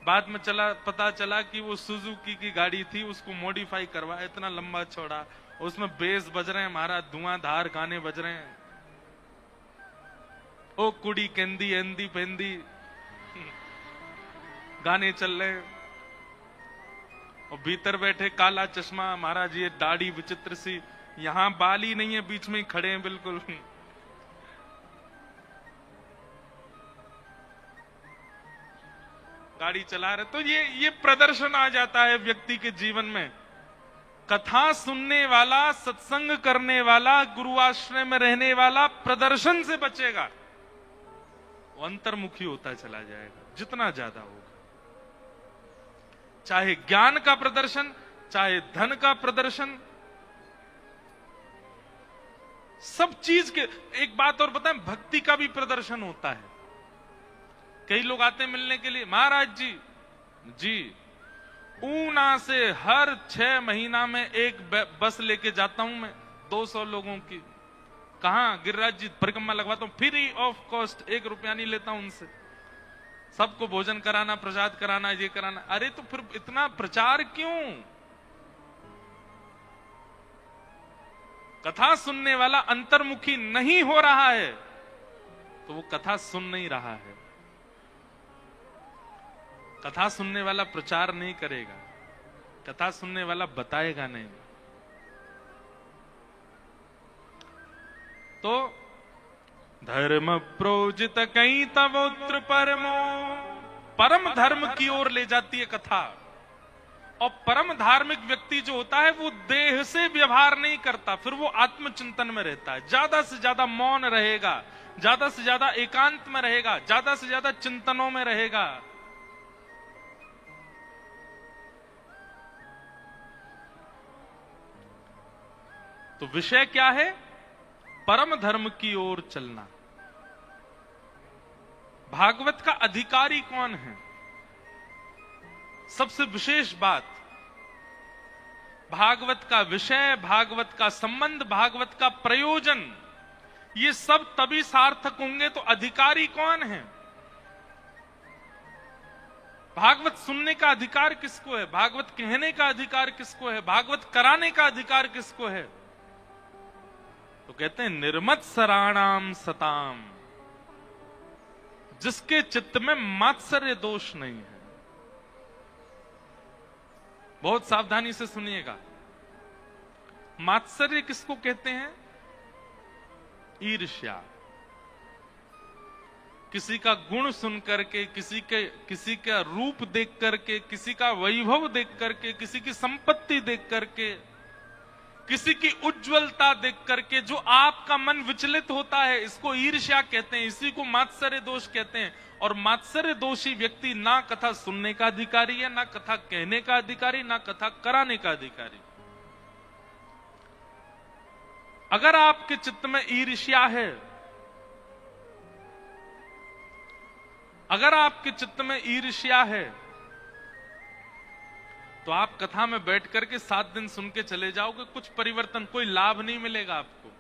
Speaker 1: बाद में पता चला कि वो सुजुकी की गाड़ी थी, उसको मॉडिफाई करवाया, इतना लंबा चौड़ा, उसमें बेस बज रहे हैं महाराज, धुआंधार गाने बज रहे हैं, ओ कुड़ी केंदी एंदी पेंदी गाने चल रहे हैं, और भीतर बैठे काला चश्मा महाराज, ये दाढ़ी विचित्र सी, यहां बाल ही नहीं है, बीच में ही खड़े हैं बिल्कुल। गाड़ी चला रहे, तो ये प्रदर्शन आ जाता है व्यक्ति के जीवन में। कथा सुनने वाला, सत्संग करने वाला, गुरु आश्रय में रहने वाला प्रदर्शन से बचेगा, वो अंतर्मुखी होता चला जाएगा जितना ज्यादा होगा। चाहे ज्ञान का प्रदर्शन, चाहे धन का प्रदर्शन, सब चीज के। एक बात और बताएं, भक्ति का भी प्रदर्शन होता है। कई लोग आते हैं मिलने के लिए, महाराज जी ऊना से हर 6 महीना में एक बस लेके जाता हूं मैं 200 लोगों की। कहां? गिरिराज जी परिक्रमा लगवाता हूं, फ्री ऑफ कॉस्ट, 1 रुपया नहीं लेता हूं उनसे। सबको भोजन कराना, प्रसाद कराना, ये कराना। अरे तो फिर इतना प्रचार क्यों? कथा सुनने वाला अंतर्मुखी नहीं हो रहा है तो वो कथा सुन नहीं रहा है। कथा सुनने वाला प्रचार नहीं करेगा, कथा सुनने वाला बताएगा नहीं। तो धर्म प्रोजित कई तवोत्र परमो, परम धर्म की ओर ले जाती है कथा। और परम धार्मिक व्यक्ति जो होता है वो देह से व्यवहार नहीं करता, फिर वो आत्मचिंतन में रहता है, ज्यादा से ज्यादा मौन रहेगा, ज्यादा से ज्यादा एकांत में रहेगा, ज्यादा से ज्यादा चिंतनों में रहेगा। तो विषय क्या है? परम धर्म की ओर चलना। भागवत का अधिकारी कौन है? सबसे विशेष बात, भागवत का विषय, भागवत का संबंध, भागवत का प्रयोजन, ये सब तभी सार्थक होंगे तो अधिकारी कौन है? भागवत सुनने का अधिकार किसको है? भागवत कहने का अधिकार किसको है? भागवत कराने का अधिकार किसको है? तो कहते हैं निर्मत सराणाम सताम, जिसके चित्त में मात्सर्य दोष नहीं है। बहुत सावधानी से सुनिएगा, मात्सर्य किसको कहते हैं? ईर्ष्या। किसी का गुण सुन करके, किसी का रूप देख करके, किसी का वैभव देख करके, किसी की संपत्ति देख करके, किसी की उज्जवलता देख करके जो आपका मन विचलित होता है, इसको ईर्ष्या कहते हैं, इसी को मात्सर्य दोष कहते हैं। और मात्सर्य दोषी व्यक्ति ना कथा सुनने का अधिकारी है, ना कथा कहने का अधिकारी, ना कथा कराने का अधिकारी। अगर आपके चित्त में ईर्ष्या है, अगर आपके चित्त में ईर्ष्या है, तो आप कथा में बैठ करके 7 दिन सुन के चले जाओगे, कुछ परिवर्तन, कोई लाभ नहीं मिलेगा आपको।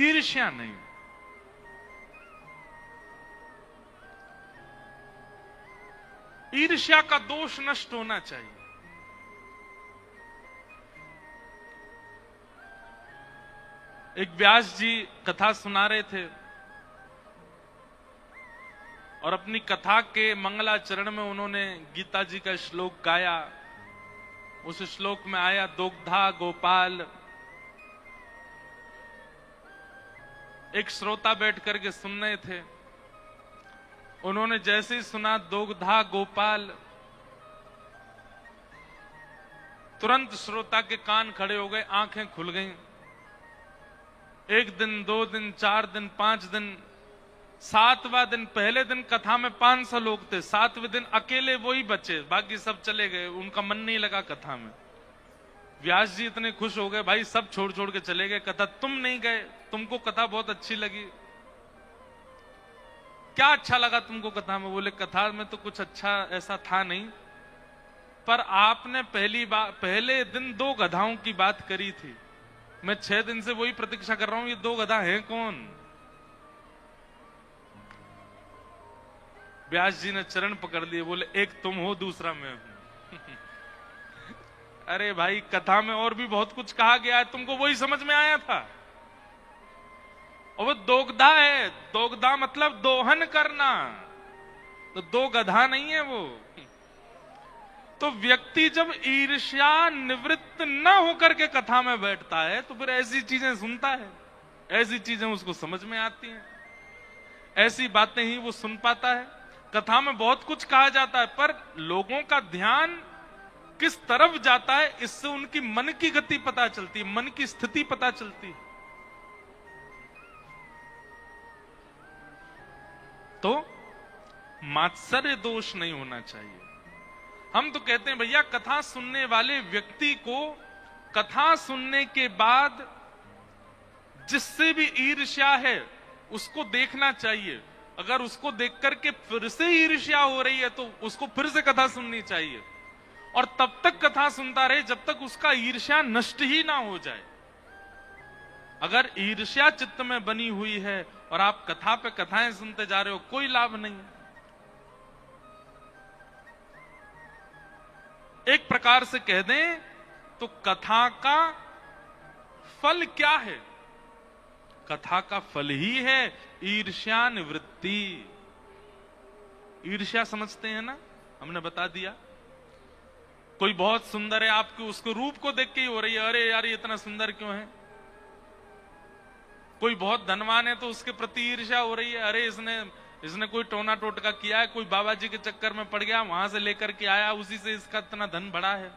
Speaker 1: ईर्ष्या नहीं। ईर्ष्या का दोष नष्ट होना चाहिए। एक व्यास जी कथा सुना रहे थे और अपनी कथा के मंगलाचरण में उन्होंने गीता जी का श्लोक गाया। उस श्लोक में आया दोग्धा गोपाल। एक श्रोता बैठ करके सुन रहे थे, उन्होंने जैसे ही सुना दोग्धा गोपाल, तुरंत श्रोता के कान खड़े हो गए, आंखें खुल गईं। 1 दिन, 2 दिन, 4 दिन, 5 दिन, 7वां दिन, पहले दिन कथा में 500 लोग थे, 7वें दिन अकेले वही बचे, बाकी सब चले गए, उनका मन नहीं लगा कथा में। व्यास जी इतने खुश हो गए, भाई सब छोड़ छोड़ के चले गए कथा, तुम नहीं गए, तुमको कथा बहुत अच्छी लगी। क्या अच्छा लगा तुमको कथा में? बोले कथा में तो कुछ अच्छा ऐसा था नहीं, पर आपने पहले दिन 2 गधाओं की बात करी थी, मैं 6 दिन से वही प्रतीक्षा कर रहा हूं, ये 2 गधा हैं कौन? व्यास जी ने चरण पकड़ लिए, बोले एक तुम हो, दूसरा मैं हूं। अरे भाई कथा में और भी बहुत कुछ कहा गया है, तुमको वही समझ में आया था। और वो दोगधा है, दोगधा मतलब दोहन करना, तो 2 गधा नहीं है वो। तो व्यक्ति जब ईर्ष्या निवृत्त न होकर के कथा में बैठता है तो फिर ऐसी चीजें सुनता है, ऐसी चीजें उसको समझ में आती हैं, ऐसी बातें ही वो सुन पाता है। कथा में बहुत कुछ कहा जाता है, पर लोगों का ध्यान किस तरफ जाता है, इससे उनकी मन की गति पता चलती है, मन की स्थिति पता चलती है। तो मात्सर्य दोष नहीं होना चाहिए। हम तो कहते हैं भैया कथा सुनने वाले व्यक्ति को कथा सुनने के बाद जिससे भी ईर्ष्या है उसको देखना चाहिए। अगर उसको देख करके फिर से ईर्ष्या हो रही है तो उसको फिर से कथा सुननी चाहिए, और तब तक कथा सुनता रहे जब तक उसका ईर्ष्या नष्ट ही ना हो जाए। अगर ईर्ष्या चित्त में बनी हुई है और आप कथा पे कथाएं सुनते जा रहे हो, कोई लाभ नहीं। एक प्रकार से कह दें तो कथा का फल क्या है? कथा का फल ही है ईर्ष्या निवृत्ति। ईर्ष्या समझते हैं ना, हमने बता दिया। कोई बहुत सुंदर है, आपको उसको रूप को देख के ही हो रही है, अरे यार ये इतना सुंदर क्यों है। कोई बहुत धनवान है तो उसके प्रति ईर्ष्या हो रही है, अरे इसने कोई टोना टोटका किया है, कोई बाबा जी के चक्कर में पड़ गया, वहां से लेकर के आया, उसी से इसका इतना धन बढ़ा है।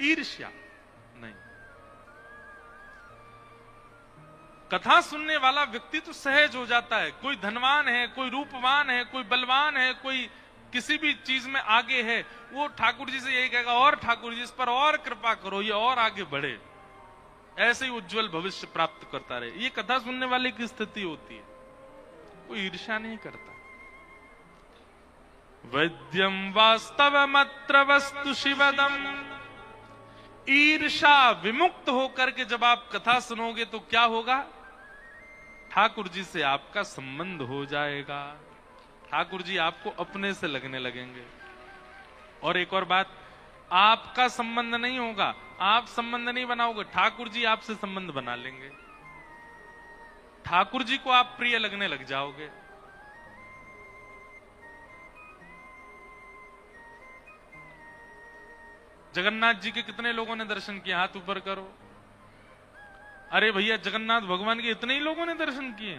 Speaker 1: ईर्ष्या नहीं। कथा सुनने वाला व्यक्ति तो सहज हो जाता है। कोई धनवान है, कोई रूपवान है, कोई बलवान है, कोई किसी भी चीज में आगे है, वो ठाकुर जी से यही कहेगा, और ठाकुर जी इस पर और कृपा करो, ये और आगे बढ़े, ऐसे ही उज्जवल भविष्य प्राप्त करता रहे। ये कथा सुनने वाले की स्थिति होती है, कोई ईर्ष्या नहीं करता। वैद्यम वास्तवमत्र वस्तु शिवदम। ईर्ष्या विमुक्त होकर के जब आप कथा सुनोगे तो क्या होगा? ठाकुर जी से आपका संबंध हो जाएगा, ठाकुर जी आपको अपने से लगने लगेंगे। और एक और बात, आपका संबंध नहीं होगा, आप संबंध नहीं बनाओगे, ठाकुर जी आपसे संबंध बना लेंगे, ठाकुर जी को आप प्रिय लगने लग जाओगे। जगन्नाथ जी के कितने लोगों ने दर्शन किए? हाथ ऊपर करो। अरे भैया जगन्नाथ भगवान के इतने ही लोगों ने दर्शन किए।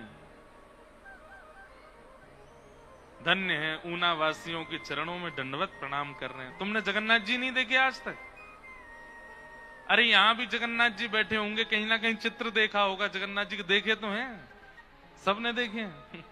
Speaker 1: धन्य है, ऊना वासियों के चरणों में दंडवत प्रणाम कर रहे हैं। तुमने जगन्नाथ जी नहीं देखे आज तक? अरे यहां भी जगन्नाथ जी बैठे होंगे, कहीं ना कहीं चित्र देखा होगा जगन्नाथ जी के, देखे तो हैं, सबने देखे हैं।